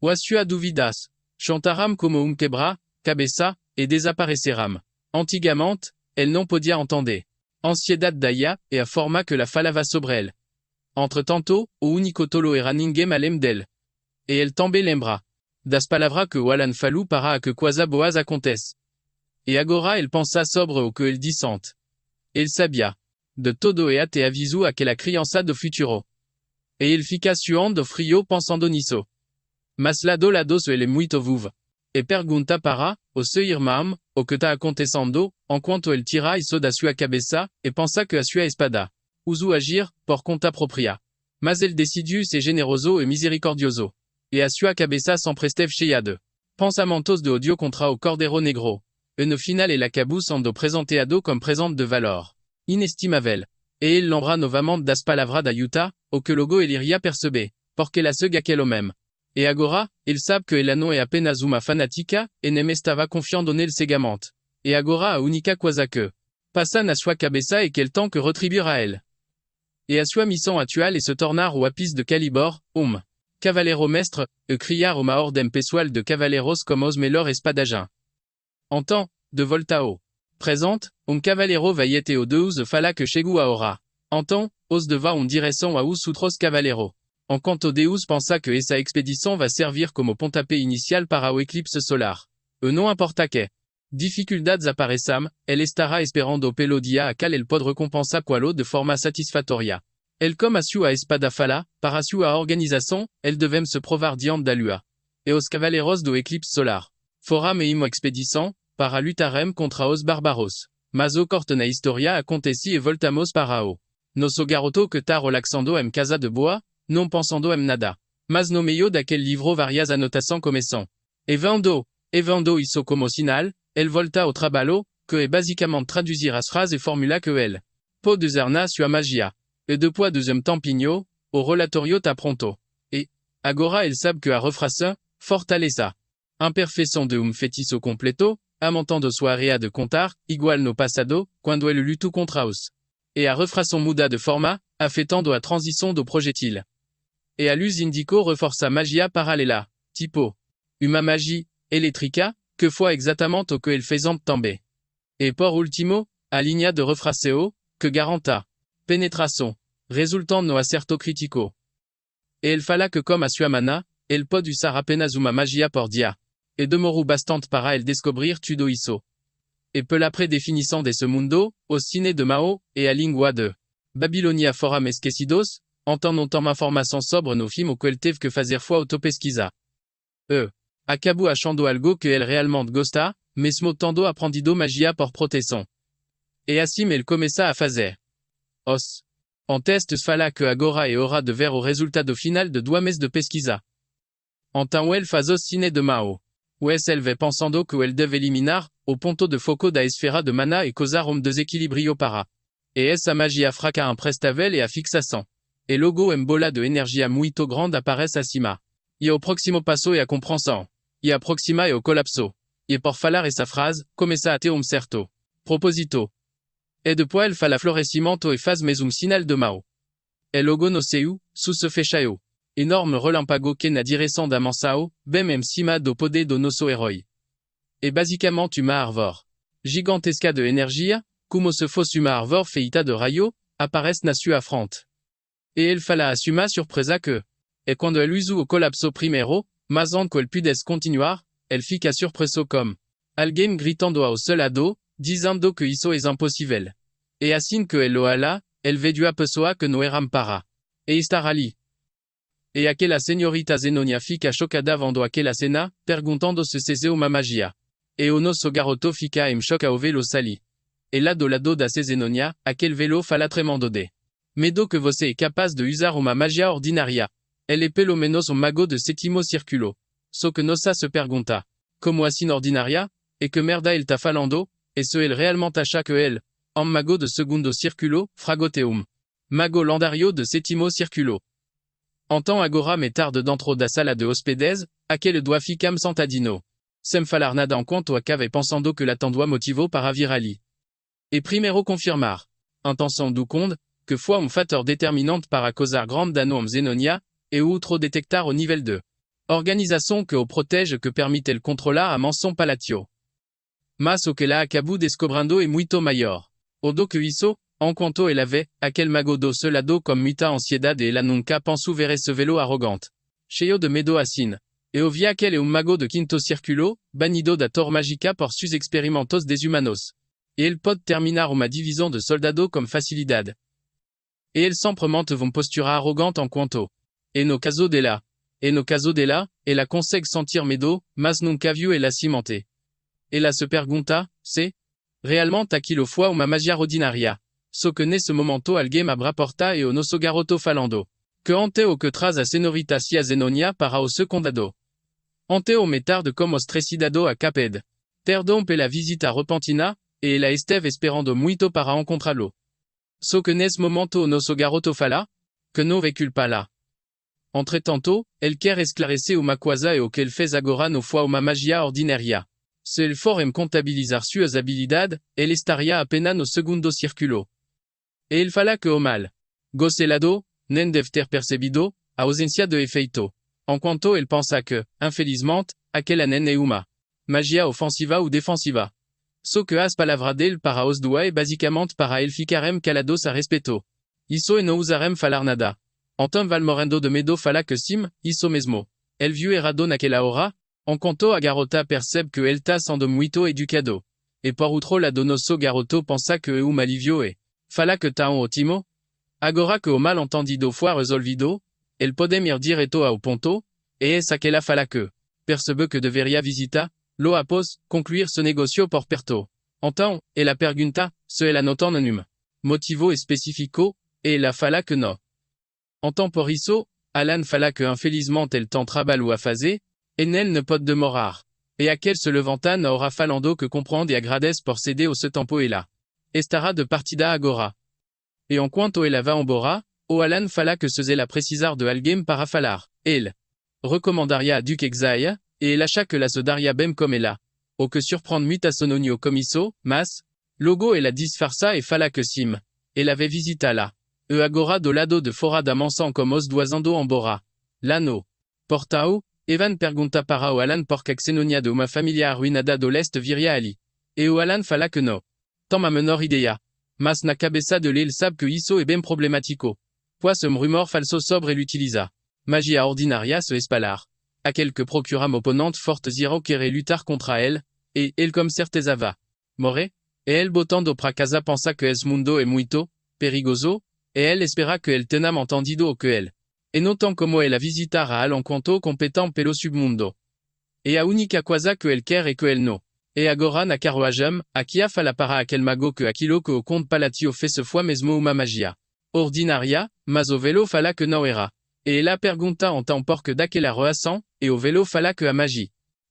a sua dúvidas chantaram como quebra, cabeça, e desapareceram. Antigamente, ele não podia entender. Ansiedade daia, e a forma que la falava sobre ele. Entretanto, o único tolo era ninguém além dele. E ele também lembra das palavras que o Alan falou para que coisa boas acontece. E agora ele pensa sobre o que ele dissente. Ele sabia de todo e até avisou aquela criança do futuro. E ele fica suando frio pensando nisso. Mas lado ele é muito vivo. E pergunta para o seu irmão o que está acontecendo, enquanto ele tira isso da sua cabeça, e pensa que a sua espada usou agir por conta própria. Mas ele decidiu ser generoso e misericordioso. E a sua cabeça sempre esteve cheia de pensamentos de odio contra o Cordeiro Negro. E no final ele acabou sendo presenteado como presente de valor inestimável. E ele lembra novamente das palavras da Yuta, o que logo ele iria perceber, porque ela segue aquilo mesmo. E agora, ele sabe que ela não é apenas uma fanática, e nem estava confiando nele cegamente. E agora a única coisa que passa na sua cabeça é que ele tem que retribuir a ele. E a sua missão atual é se tornar o ápice de Calibor, cavaleiro mestre, e criar uma ordem pessoal de cavaleiros como os melhores espadachins. Então, de volta ao presente, cavaleiro vai até o Deus fala que chegou a hora. Então, os de vão direção a os outros cavaleiros. En quanto Deus pensa que essa expédition va servir como pontapé inicial para o eclipse solar. Não importa que dificuldades apareçam, elle estará esperando pelo dia a qual elle pode recompensa qualo de forma satisfatoria. El como a sua espada fala, para sua organização, el devem se provar diante da lua. E os cavaleiros do eclipse solar. Fora meimo expedição, para lutarem contra os barbaros. Mas o corte na historia aconteci e voltamos para o nosso garoto que tá relaxando em casa de boa, não pensando em nada. Mas no meio daquele livro várias anotações começam. E vendo isso como sinal, ele volta ao trabalho, que é basicamente traduzir as frases e formula que ele pode usar na sua magia. E depois de tempinho, o relatório tá pronto. E, agora ele sabe que a refração, fortaleza. Imperfeição de feitiço completo, amontando sua área de contar, igual no passado, quando ele lutou contra os. E a refração muda de forma, afetando a transição do projetil. E a luz indicou reforça magia paralela, tipo uma magia elétrica, que foi exatamente o que ele fez também. E por último, a linha de refração, que garanta penetração, resultando no acerto crítico. E ele fala que como a sua mana, ele pode usar apenas uma magia por dia. E demorou bastante para ele descobrir tudo isso. E pela predefinição desse mundo, o cine de Mao, e a língua de Babilonia foram esquecidos, então não toma informação sobre no filme o que ele teve que fazer foi autopesquisa. Acabou achando algo que ele realmente gosta, mesmo tendo aprendido magia por proteção. E assim ele começa a fazer. En testes fala que agora é hora de ver o resultado final de 2 meses de pesquisa. Então ele faz o cine de Mao. Ele vai pensando que ele deve eliminar, o ponto de foco da esfera de mana e causar desequilíbrio para. E essa magia fraca imprestável e a fixação. E logo bola de energia muito grande aparece acima. E o próximo passo é a compreensão. E a próxima é o colapso. E por falar essa frase, começa a ter certo propósito. E depois ele fala florescimento e faz mais sinal de Mao. E logo no seu, sous se fechao. Enorme relâmpago que na direção da mansão, bem em cima do poder do nosso herói. E basicamente uma árvore gigantesca de energia, como se fosse uma árvore feita de raio, aparece na sua frente. E ele fala a sua surpresa que, e quando ele usa o colapso primeiro, mas antes que ele pudesse continuar, ele fica surpreso como alguém gritando ao seu lado, dizendo que isso é impossível. E assim que ele olha, ele vê a pessoa que não era para. E estar ali. E aquela senhorita Zenonia fica chocada vendo aquela cena, perguntando se é uma magia. E o nosso garoto fica em choque ao vê-lo salir. E lá do lado da Zenonia, aquele velo fala tremendo de medo que você é capaz de usar uma magia ordinária. Ele é pelo menos mago de sétimo círculo. Só que nossa se pergunta, como assim ordinária? E que merda ele tá falando? E se ele realmente acha que ele, mago de segundo círculo, fragoteum. Mago lendário de sétimo círculo. Então agora me tarde dentro da sala de hóspedes, aquele doit ficam sentadino. Sem falar nada enquanto acaba pensando que l'attendua motivo para vir ali. E primeiro confirmar. Intenção do conde, que foi fator determinante para causar grande dano Zenonia, e outro detectar o nível de organização que o protege que permite ele controlar a mansão palatio. Mas o que lá acabou descobrindo é muito maior. O do que isso, enquanto ele avait, aquel mago do seu lado com muita ansiedade e ela nunca pensou ver esse velo arrogante. Cheio de medo assim. E ouvi aquele mago de quinto círculo, banido da tor mágica por sus experimentos deshumanos. E ele pode terminar uma divisão de soldado com facilidade. E ele sempre monte uma postura arrogante enquanto. E no caso dela. E no caso dela, ela consegue sentir medo, mas nunca viu ela cimenté. Ela se pergunta, se realmente aquilo foi uma magia ordinária. Só que nesse momento alguém abre a porta e o nosso garoto falando. Que ante o que traz a senhorita Zenonia para o seu condado. Ante o metarde como estressidado a caped. Perdão pela visita repentina, e ela esteve esperando muito para encontrá-lo. Só que nesse momento o nosso garoto fala, que não recule pas lá. Entretanto, ele quer esclarecer uma coisa e o que ele fez agora não foi uma magia ordinária. Se ele for contabilizar suas habilidades, ele estaria apenas no segundo círculo. E ele fala que o mal gocelado, nem deve ter percebido, a ausência de efeito. Enquanto ele pensa que, infelizmente, aquela nem é uma magia ofensiva ou defensiva. Só que as palavras dele para os dois é basicamente para ele ficarem calados a respeito. Isso e não usarem falar nada. Anton valmorendo de medo fala que sim, isso mesmo. El viu errado naquela hora, en quanto a garota percebe que el tá sendo muito educado. E por outro lado nosso garoto pensa que eu malivio e fala que tá um ótimo. Agora que o mal entendido foi resolvido, el podem ir direto ao ponto, e es aquela fala que percebe que deveria visitar, lo após, concluir ce negocio por perto. Então, ela pergunta, se ela não tem nenhum motivo específico, e ela fala que não. Então por isso, Alan fala que infelizmente el tem trabalho a fazer, e nel ne pode demorar. E aquel se levanta na hora falando que compreende e agradece por ceder o seu tempo e lá. Estará de partida agora. E enquanto ela va embora, o Alan fala que se ela precisar de alguém para falar, ele recomendaria a Duke Exaia, e ele acha que la se daria bem como ela. O que surprende muito a Sononio comisso, mas, logo ela disfarça e fala que sim, ela vai visitar lá. E agora do lado de fora da mansão como os doazando embora. Lá no portão, Evan pergunta para o Alan por que Xenonia de uma família arruinada do leste viria ali. E o Alan fala que não. Tem a menor ideia. Mas na cabeça de ele sabe que isso é bem problemático. Pois um rumor falso sobre ele utiliza magia ordinária se espalar. Aquel que procura oponente fortes irão querer lutar contra ele, e ele com certeza va morrer. E ele botando pra casa pensa que esse mundo é muito perigoso, e ele espera que ele tenha entendido o que ele. E não tão como ele a visitar a Alan quanto competente pelo submundo. E a única coisa que ele quer é que ele não. E agora na carruagem, aqui a fala para aquel mago que aquilo que o conde Palatio fez se foi mesmo uma magia ordinária, mas o velo fala que não era. E ela pergunta então por que daquela reação, e o velo fala que a magia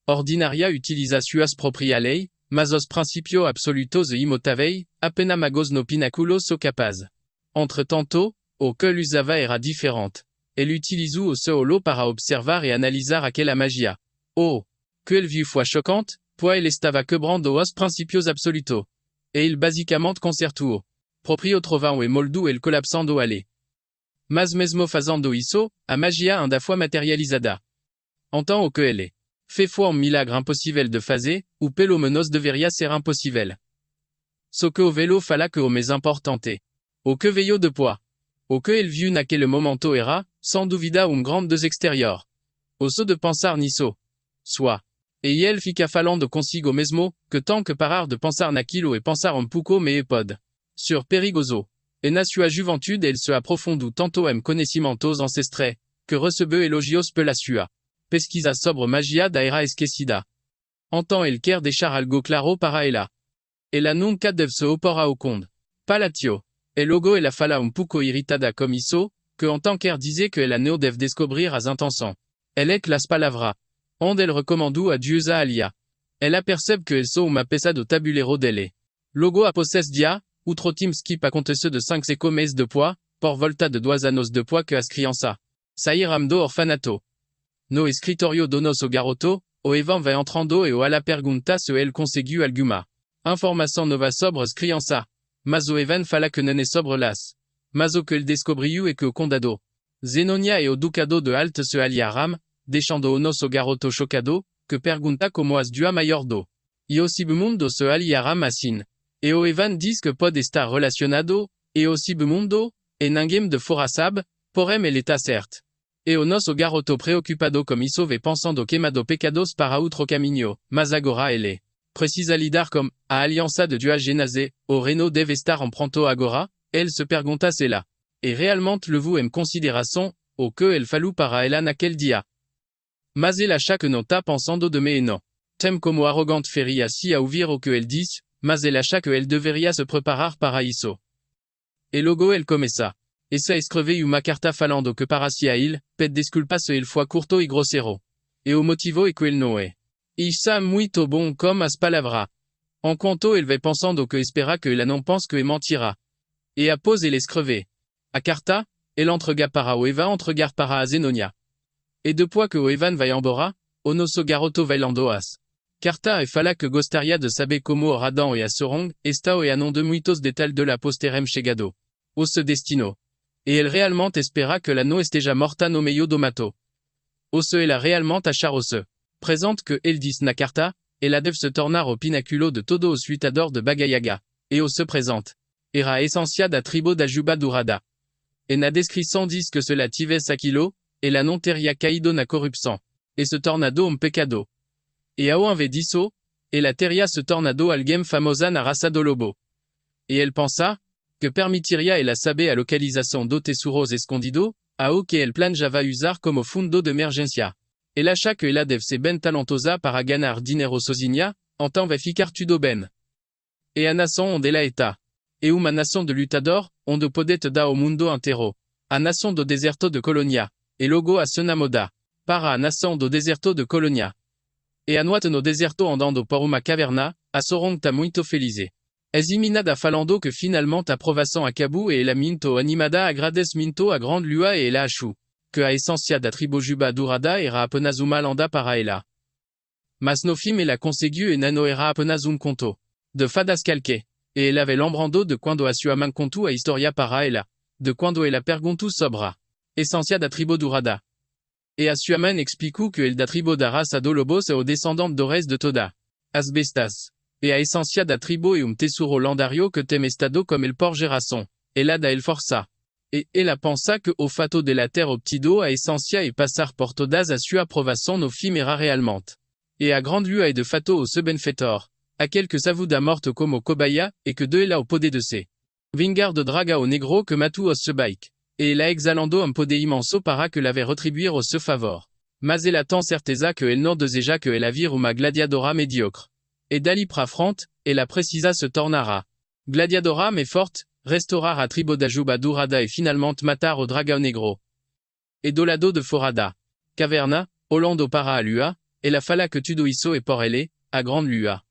ordinária utiliza suas próprias leis, mas os princípios absolutos e imutáveis, apenas magos no pináculo são capazes. Entretanto, o que ele usava era diferente. Ele utilizou o seu olho para observar e analisar aquela magia. Oh, que ele viu foi chocante, pois ele estava quebrando os princípios absolutos. E ele basicamente consertou. Proprio trovão e moldu ele colapsando ali. Mas mesmo fazendo isso, a magia anda foi materializada. Então o que ele fait foi um milagre impossível de fazer, ou pelo menos deveria ser impossível. Ce que o velo fala que o mais importante. O que veio depois. O que ele viu naquele momento era, sans dúvida grande dos exterior. O so de pensar nisso. Soit. E ele fica falando consigo mesmo, que tant que parar de pensar naquilo e pensar pouco me pode. Sur perigoso. E na sua juventude ele se aprofundou tanto em conhecimentos ancestrais, que recebeu elogios pela sua pesquisa sobre magia da era esquecida. Então ele quer deixar algo claro para ela. Ela nunca deve se opor ao conde Palatio. E logo ela fala pouco irritada como isso, que então quer dizer que ela não deve descobrir as intenções. Elle é que las palavras. Onde ele recomendou a deusa Alia. Ela percebe que ele sou uma peça do tabuleiro dele. Logo após esse dia, outro time skip aconteceu de 5 meses depois, por volta de 2 anos depois que as crianças saíram do orfanato. No escritório do nosso garoto, o Evan vai entrando e o Ala pergunta se ele conseguiu alguma informação nova sobre as crianças. Mas o Evan fala que não é sobre las. Mas o que ele descobriu é que o condado Zenonia e o ducado de Alt se aliaram, deixando o nosso garoto chocado, que pergunta como as dua maior do. E o submundo se aliaram assim. E o Evan diz que pode estar relacionado, e o submundo, e ninguém de fora sabe, porém ele está certo. E o nosso garoto preocupado como isso ve pensando queimado pecados para outro caminho, mas agora ele precisa lidar com a aliança de Dua Genase, o reino deve estar pronto agora, ele se pergunta se lá. E realmente levou em consideração, o que ele falou para ela naquele dia. Mas ele acha que não está pensando de me e não. Tem como arrogante feria si a ouvir o que ele diz, mas ele acha que ele deveria se preparar para isso. E logo ele começa. Essa escreveu uma carta falando que para si a ele, pede desculpas se ele foi curto e grosseiro. E o motivo é que ele não é. Isso muito bom como as palavras. Enquanto ele vai pensando que espera que ele não pense que ele mentirá. E após ele escreve. A carta, ele entrega para o Evan entregar para a Zenonia. E depois que o Evan vai embora, o nosso garoto vai lendo as carta e fala que gostaria de saber como o Radão e a Sorong está e a não de muitos detalhes de la posterem chegado. O se destino. E ele realmente espera que ela não esteja morta no meio do mato. O se ela realmente achar o se presente que ele diz na carta, ela deve se tornar o pináculo de todo o suitador de Bagayaga. E o se presente. Era a essência da tribo da Juba Dourada. et na descrit 110 que cela tives aquilo, et la non teria caído na corrupção, et ce tornado un pecado. Et ao ave disso, et la teria ce tornado alguém famosa na raça do lobo. Et elle pensa, que permitiria ela saber a localização do tesouros escondido, ao que el planejava usar como fundo de emergência. Elle acha que ela deve ser ben talentosa para ganar dinheiro sozinha, então vai ficar tudo bem. E a nação onde ela está. E uma nação de lutador, onde podet dar ao mundo inteiro. A nação do deserto de Colônia. E logo a se namoda. Para a nação do deserto de Colônia. E a noite no deserto andando por uma caverna, a sorong tá muito feliz. Eximinada falando que finalement a provação acabou e ela minto animada agradece minto a grande lua e ela achou. Que a essência da tribo Juba Durada era apenas uma lenda para ela. Mas no fim ela conseguiu e não era apenas conto. De fadas calque. E ela avait lembrando de quando a sua mãe contou a história para ela. De quando ela perguntou sobre a essência da tribo Durada. E a sua mãe explicou que el da tribo da raça do lobos é o descendente do reis de toda as bestas. E a essência da tribo é tesouro lendário que tem estado como el por geração. Ela da el força. E ela pensa que o fato de la terre obtido a essência e passar por todas a sua provação no fim era realmente. E a grande lua é de fato o seu benfeitor. Aquel que savuda morte como cobaia, e que de ela o poder de se. Vingar de draga o negro que matou o se bike. E ela exalando un poder imenso para que l'avait retribuir o seu favor. Mas ela tem certeza que ele não deseja que ela vir uma gladiadora mediocre. E dali pra frente, ela precisa se tornará. Gladiadora mais forte, restaurar a tribo da Juba Durada e finalmente matar o dragão negro. E do lado de Forada. Caverna, olhando para a lua, ela fala que tudo isso é por ele, a grande lua.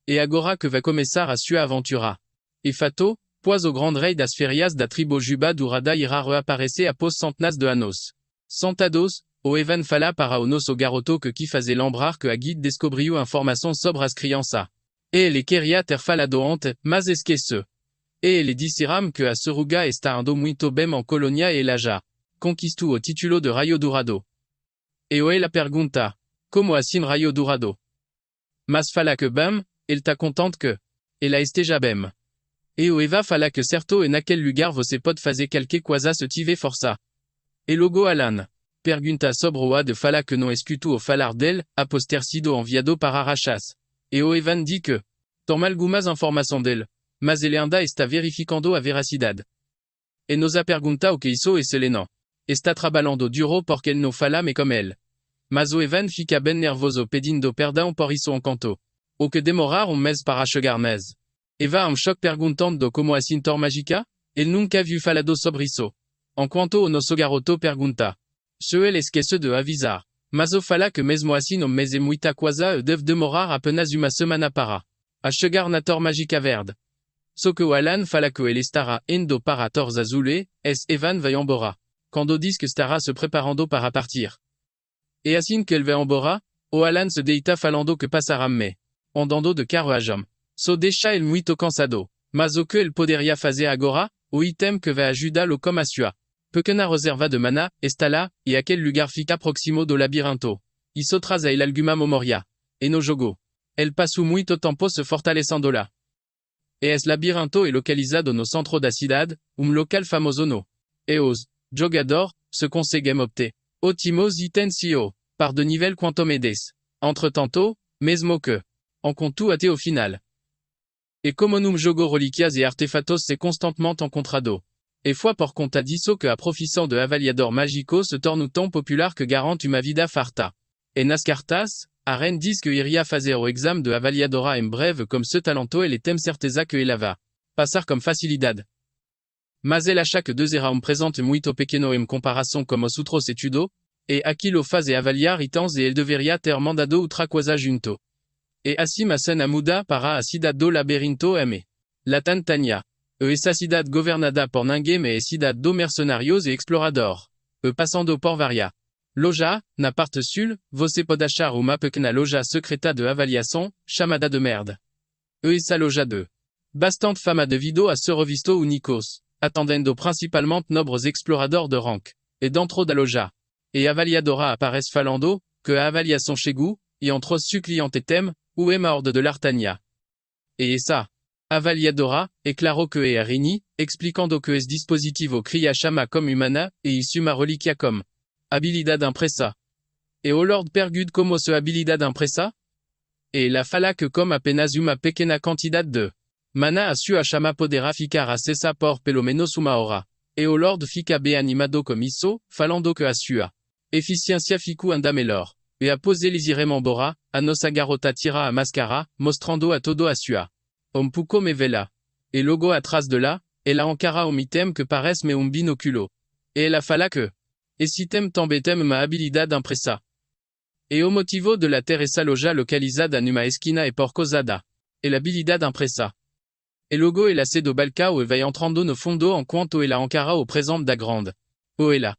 E agora que vai começar a sua aventura. E fato, pois o grande rei das férias da tribo Juba Durada irá reaparecer após centenas de anos. Sentados, o Evan fala para o nosso garoto que fazer lembrar que a guide descobriu informação sobre as crianças. E ele queria ter falado antes, mas esqueceu. E ele disseram que a Seruga está ando muito bem en Colônia e ela já conquistou o título de Raio Dourado. E o ela pergunta, como assim Raio Dourado? Mas fala que bem, ele tá contente que ela esteja bem. E o Eva fala que certo e naquele lugar você pode fazer qualquer coisa se tiver força. E logo Alan pergunta sobre o de fala que não escutou o falar dele, após ter sido enviado para Rachas. E o Evan dit que tem algumas informações dele, mas ele ainda está verificando a veracidade. E nos a pergunta o que isso e se ele não está trabalhando duro porque ele não fala mais como ele. Mas o Evan fica bem nervoso pedindo perdão por isso enquanto o que demorar mês para chegar mês. Eva choque perguntando como assim tor mágica? Ele nunca viu falado sobre isso. Enquanto o nosso garoto pergunta. Se ele esquece de avisar. Mas o fala que mesmo assim o mês é muita coisa e deve demorar apenas uma semana para a chegar na tor mágica verde. Só que o Alan fala que ele estará indo para Tors Azule, es Evan vai embora. Quando diz que estará se preparando para partir. E assim que ele vai embora, o Alan se deita falando que passará me andando de carruagem. So deixa ele muito cansado. Mas o que ele poderia fazer agora, o item que vai ajudá-lo como a sua pequena reserva de mana, está lá, e aquele lugar fica próximo do labirinto. Isso traz a ele alguma memória. E no jogo. Ele passou muito tempo se fortalecendo lá. E esse labirinto é localizado no centro da cidade, local famoso no. E os jogador se conseguem obter ótimos itens par de nível quanto medes. Entretanto, mesmo que en conto até o final. E como num jogo relíquias e artefatos c'est constantemente encontrado. E foi por conta disso que a profissão de avaliador mágico se torna tão popular que garante uma vida farta. E nas cartas, a reine diz que iria fazer o exame de avaliadora em breve como ce talento ele tem certeza que ela vai passar com facilidade. Mas ele acha que será presente muito pequeno em comparação com os outros estudos, e aquilo faz avaliar itens e ele deveria ter mandado outra coisa junto. E assim a cena muda para a cidade do labirinto M. La Tantania. E essa cidade governada por ninguém é cidade do mercenários e explorador. E passando por varia. Loja, na parte sul, você pode achar uma pequena loja secreta de avaliação, chamada de merda. E essa loja de bastante fama devido a se revisto únicos, atendendo principalmente nobres exploradores de rank. E dentro da loja. E avaliadora aparece falando, que a avaliação chegou, e entre su cliente tem, ou é morte de l'Artania. E essa avaliadora, é claro que é a Rini, explicando que es dispositivo cria chama comme humana, e isuma reliquia comme habilidad impresa. E o Lord pergud como se habilidad impresa? E la fala que comme apenas uma pequena quantidad de mana a su a chama podera ficar a cesa por pelo menos uma hora. E o Lord fica be animado comme isso, falando que a sua eficiencia ficu anda melhor. E a pose lisirement bora, a nossa garota tira a mascara, mostrando a todo a sua pouco me vela. E logo atrás de lá, ela encara o mitem que parece me binoculo. E ela fala que esitem tambetem ma habilidad impresa. E o motivo de la terra essa loja localizada numa esquina e porcosada. E la habilidad impresa. E logo ela cedo balcao e vai entrando no fundo enquanto ela encara o presente da grande. O ela.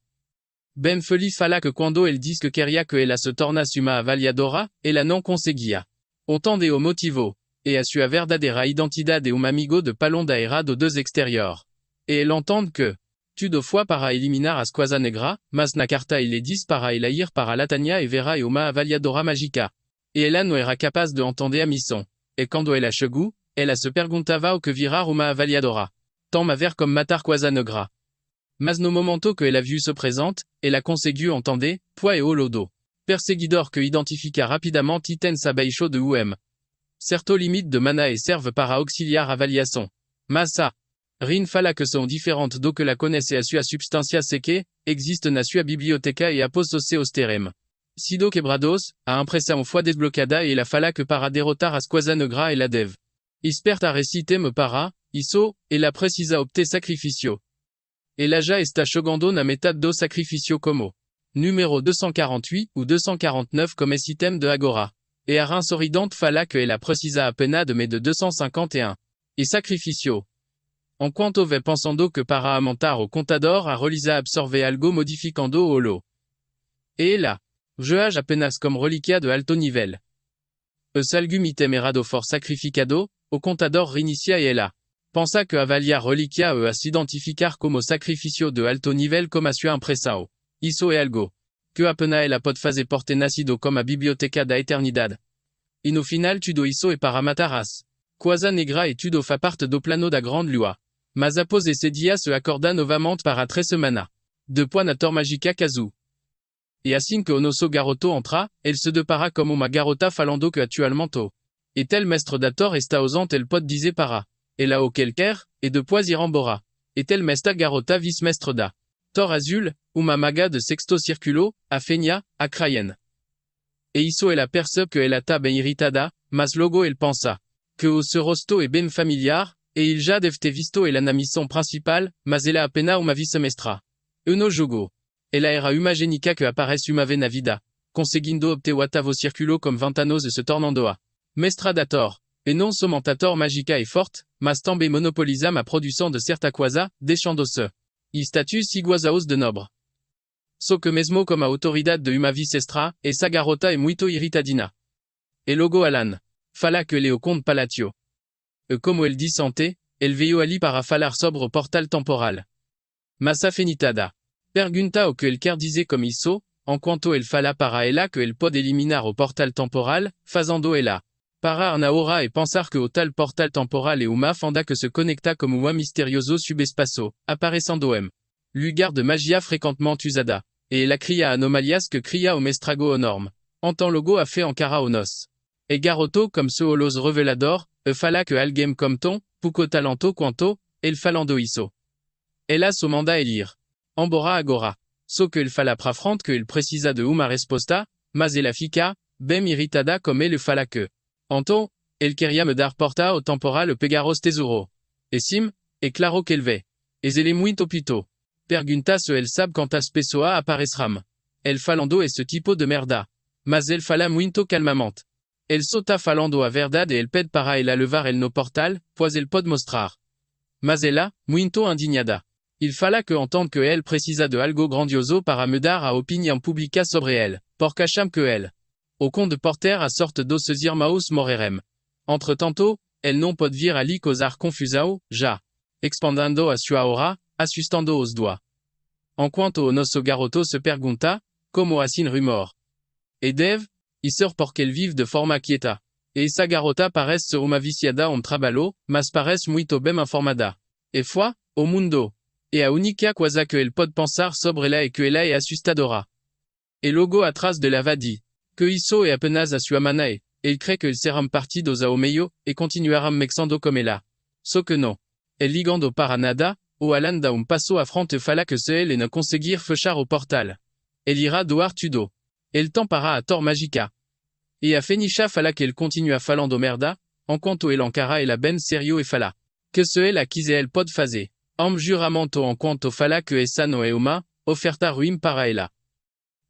Ben feliz fala que quando ele diz que queria que ela se tornasse uma avaliadora, ela não conseguia. Entende o motivo. E a sua verdadeira identidade um amigo de palon da era do deux exterior. E ele entende que tudo foi para eliminar as coisa negra, mas na carta ele diz para ela ir para Latania e vera e uma avaliadora mágica. E ela não era capaz de entender a missão. E quando ela chegou, ela se perguntava o que virar uma avaliadora. Tant a ver comme matar coisa negra. Mas no momento que ela viu se présente, ela conseguiu entender, pois e o lodo. Perseguidor que identifica rapidamente item sabaixo de UM. Certo limite de mana e serve para auxiliar avaliação. Mas ça. Rin fala que são diferentes do que la connaisse a sua substância seque, existe na sua biblioteca e após o seus terem. Sido quebrados, a impressão foi desbloqueada e ela fala que para derrotar as coisa negra ela deve. Esperta recite-me para, isso, ela precisa obter sacrifício. Ela já está chegando na metade do sacrifício como número 248 ou 249 comme esse item de agora. E a Rin sorridente fala que ela precisa apenas de mais de 251. E sacrifício. Enquanto vai pensando que para aumentar o contador a relisa absorver algo modificando o lo. E ela. Je age apenas como reliquia de alto nível. E salgum item errado for sacrificado, o contador reinicia e ela. Pensa que avaliar reliquia e a s'identificar como sacrificio de alto nível como a sua impressão. Isso é algo. Que apenas ela pode fazer porter nascido como a biblioteca da eternidade. E no final tudo isso é para matar as coisa negra e tudo fa parte do plano da grande lua. Mas após esse dia se acorda novamente para 3 semanas. Depois na tor magica casu. E assim que o nosso garoto entra, ele se depara como uma garota falando que atualmente. E tel mestre da tor está ausente ele pode dizer para. Ela o quer, e depois ir embora. E tel mesta garota vice mestre da tor azul, uma maga de sexto círculo, a fenia, a crayen. E isso ela percebe que ela tá bem irritada, mas logo ele pensa que o seu rosto é bem familiar, e il já deve ter visto ela na missão principal, mas ela apenas uma vice-mestra. E no jogo. Ela era uma genica que aparece uma vez na vida, conseguindo obter o oitavo círculo como 20 anos e se tornando a mestra da tor. E non somente a tor magica é forte, mas também monopoliza a produção de certa coisa, deixando-se e status iguazaos de nobre. Só que mesmo como a autoridade de uma vice-extra, essa garota é muito irritadina. E logo Alan fala que ele é o conde Palatio. E como ele diz ante, ele veio ali para falar sobre o portal temporal. Mas a fenitada pergunta o que ele quer dizer com isso, enquanto ele fala para ela que ele pode eliminar o portal temporal, fazendo ela parar na hora e pensar que o tal portal temporal é uma fenda que se conecta como um misterioso subespaço, aparecendo lugar de magia frequentemente usada. E ela cria anomalias que cria o mestrago enorme. Então logo a fait encara o nos. E garoto comme se los revelador, e fala que alguém comme ton, pouco talento quanto, ele falando isso. Ela so manda elir. Embora agora. Só que ele fala pra frente que ele precisa de uma resposta, mas ela fica, bem irritada como ele fala que. Então, ele queria me dar porta o temporal pegaros tesouro. E sim, é claro que ele vê. E ele é muito pito. Pergunta se ele sabe quantas pessoas aparecerão. Ele falando esse tipo de merda. Mas ele fala muito calmamente. Ele só tá falando a verdade e ele pede para ela levar ele no portal, pois ele pode mostrar. Mas ela, muito indignada. Il fala que entende que ele precisa de algo grandioso para mudar a opinião pública sobre ele, porque acham que ele. O conde porter a sorte de se irmãos morrerem. Entretanto, ele não pode vir ali causar confusão, já. Expandando a sua aura, assustando os dois. Enquanto o nosso garoto se pergunta, como assim rumor. E deve, isso porque ele vive de forma quieta. E essa garota parece ser uma viciada trabalho, mas parece muito bem informada. E foi, Au mundo. Et a unica quasa que el pod pensar sobre la e que ela e assustadora. Et logo atrás de la vadi. Que isso e apenas a sua manae. El cree que el seram partidos ao meio, e continuaram mexando como ela. So que no. El ligando para nada, o Alan da passo à frente fala que se ele ne conseguir fechar o portal. El ira doar tudo. El temps para a tor magica. E a Fenisha fala qu'elle continua falando merda, enquanto el encara el ben serio e fala. Que se el quise el pod fazer. Juramento enquanto fala que essa no é uma, oferta ruim para ela.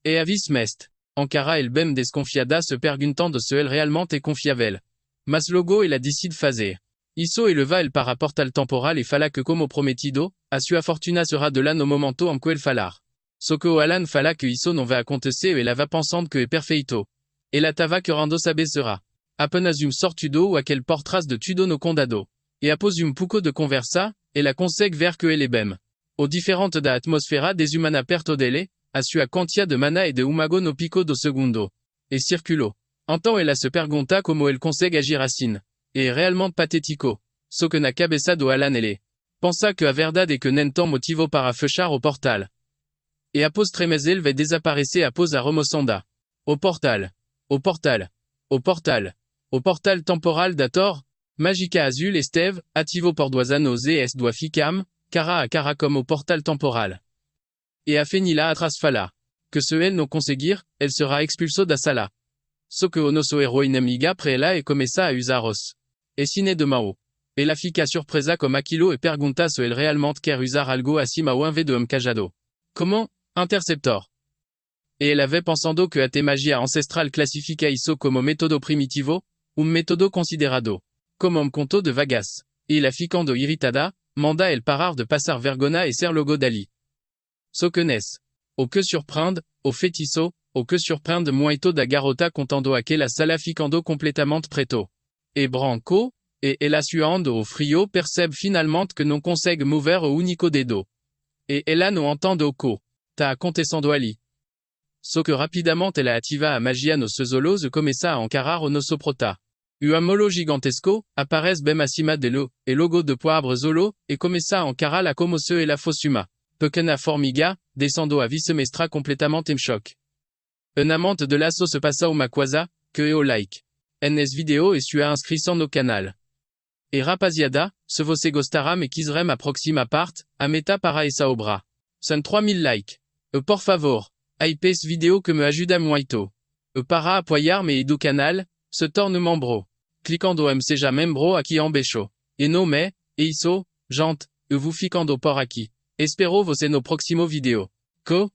E avis mest. Encara el bem desconfiada se perguntando se el realmente é confiável. Mas logo ela decide fazer. Isso eleva el para portal temporal e fala que como prometido, a sua fortuna será de lá no momento en que el falar. So que o Alan fala que isso não vai acontecer e ela va pensando que é perfeito. Ela tava querendo saber será. Apenas sortudo ou aquele portras de tudo no condado. E após pouco de conversa, ela consegue ver que ele é bem. O diferente da atmosfera desumana perto dele, a sua quantia de mana e de umago no pico do segundo. E circulou. Então ela se pergunta como ele consegue agir assim. E é realmente patético. So que na cabeça do Alan ele. Pensa que a verdade é que nem tem motivo para fechar o portal. E após 3 meses ele vai desaparecer após a remoção o portal. O portal. O portal. O portal temporal da Tor. Magica Azul esteve, ativo por 2 anos e es doa ficam, cara a cara como o portal temporal. E a Fenila atrás fala. Que se ele não conseguir, ele será expulso da sala. So que o nosso herói inimiga pre ela e começa a usar-os. E cine de Mao. Ela fica surpresa como aquilo e pergunta se ele realmente quer usar algo acima ou invés de cajado. Comment? Interceptor. E ela vai pensando que a magia ancestral classifica isso como método primitivo, método considerado como conto de vagas. E ela ficando irritada, manda el parar de passar vergonha e ser logo dali. So que nes. O que surpreende, o feitiço, o que surpreende muito da garota contando aquela sala ficando completamente preto. E branco, e ela suando o frio percebe finalmente que não consegue mover o único dedo. E ela não entende o que tá acontecendo ali. So que rapidamente ela ativa a magia no seus e começa a encarar o nosso prota. Un molo gigantesco, aparece bem acima dele, e logo de poabre zolo, e começa a encarar-la como se ela fosse uma pequena formiga, descendo a vice-mestra completamente em choque. Un amante de laço se passa uma coisa, que é o like. NS video e sua inscrição no canal. E rapaziada, se você gostaram e quiserem a próxima parte, a meta para essa obra. São 3000 likes. E por favor, hype esse video que me ajuda muito. E para apoiar-me e do canal, se torne membro. Clicando em seja membro aqui embaixo. E no me, e isso, gente, e vous ficando por aqui. Espero você no próximo vídeo. Co?